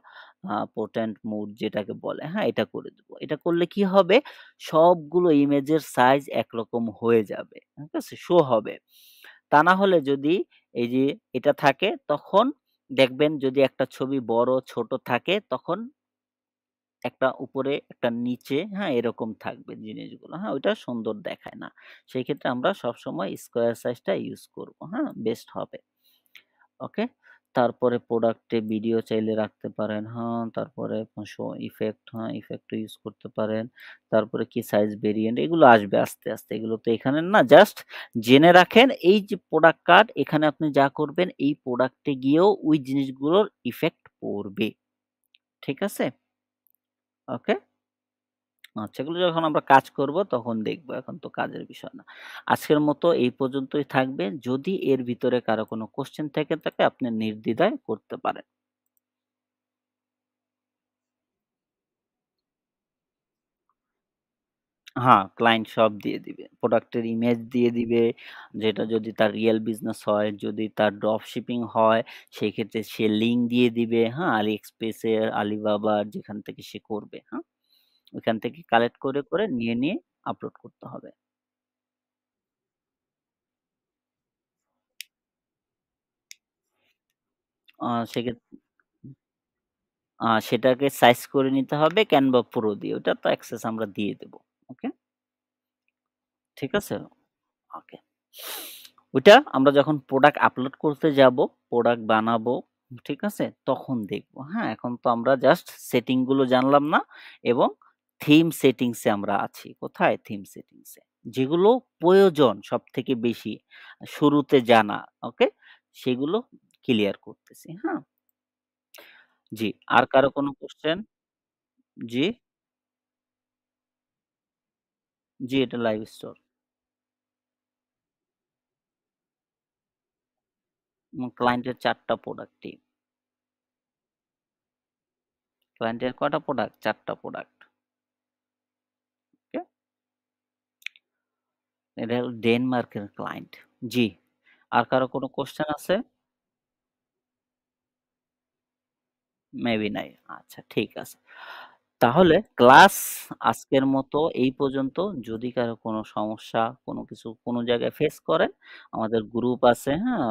[SPEAKER 1] পোর্ট্রেট মোড যেটাকে বলে, হ্যাঁ? এটা করে দেব। এটা করলে কি হবে? সবগুলো ইমেজের সাইজ একরকম হয়ে যাবে। ঠিক আছে? শো হবে। তা না হলে যদি এই যে এটা থাকে তখন দেখবেন যদি একটা ছবি বড় ছোট থাকে তখন একটা উপরে একটা নিচে, হ্যাঁ? এরকম থাকবে জিনিসগুলো, হ্যাঁ? ওইটা সুন্দর দেখায় না। সেই ক্ষেত্রে আমরা সবসময় স্কয়ার সাইজটা ইউজ করব, হ্যাঁ? বেস্ট হবে। ওকে? তারপরে প্রোডাক্টে ভিডিও চাইলে রাখতে পারেন, হ্যাঁ? তারপরে শো ইফেক্ট, হ্যাঁ? ইফেক্টও ইউজ করতে পারেন। তারপরে কি সাইজ ভেরিয়েন্ট এগুলো আসবে আস্তে, আস্তে। এগুলো তো এখানের না। জাস্ট জেনে রাখেন এই যে প্রোডাক্ট কার্ড এখানে আপনি যা করবেন এই প্রোডাক্টে গিয়েও ওই জিনিসগুলোর ইফেক্ট পড়বে। ঠিক আছে? ওকে? আচ্ছা, এগুলো যখন আমরা কাজ করব তখন দেখব। এখন তো কাজের বিষয় না। আজকের মতো এই পর্যন্তই থাকবে। যদি এর ভিতরে কারো কোনো কোয়েশ্চেন থেকে থাকে আপনি নির্দ্বিধায় করতে পারেন। হ্যাঁ, ক্লায়েন্ট সব দিয়ে দিবে। প্রোডাক্টের ইমেজ দিয়ে দিবে, যেটা যদি তার রিয়াল বিজনেস হয়, যদি তার ড্রপ শিপিং হয়, সেক্ষেত্রে সে লিঙ্ক দিয়ে দিবে, হ্যাঁ? AliExpress এর, Alibaba র যেখান থেকে সে করবে, হ্যাঁ? ওইখান থেকে কালেক্ট করে, করে নিয়ে আপলোড করতে হবে। সেক্ষেত্রে সেটাকে সাইজ করে নিতে হবে Canva Pro দিয়ে। ওটার তো অ্যাক্সেস আমরা দিয়ে দেব। ওকে? ঠিক আছে? ওকে। ওইটা আমরা যখন প্রোডাক্ট আপলোড করতে যাবো, প্রোডাক্ট বানাবো, ঠিক আছে? তখন দেখব। হ্যাঁ? এখন তো আমরা জাস্ট সেটিং গুলো জানলাম না এবং থিম সেটিংস এ আমরা আছি। কোথায়? থিম সেটিংস এ। যেগুলো প্রয়োজন সবথেকে বেশি শুরুতে জানা, ওকে? সেগুলো ক্লিয়ার করতেছি। হ্যাঁ? জি। আর কারো কোনো কোয়েশ্চেন? জি, জি এটা লাইভ স্টোর। ক্লায়েন্টের ৪ টা প্রোডাক্টই। ক্লায়েন্টের কয়টা প্রোডাক্ট? ৪ টা প্রোডাক্ট। ওকে? এটা হলো ডেনমার্কের ক্লায়েন্ট। জি। আর কারো কোনো কোয়েশ্চেন আছে? মেবি নাই। আচ্ছা ঠিক আছে। তাহলে ক্লাস আজকের মতো এই পর্যন্ত। যদি কারো কোনো সমস্যা, কোনো কিছু কোনো জায়গায় ফেস করেন, আমাদের গ্রুপ আছে, হ্যাঁ?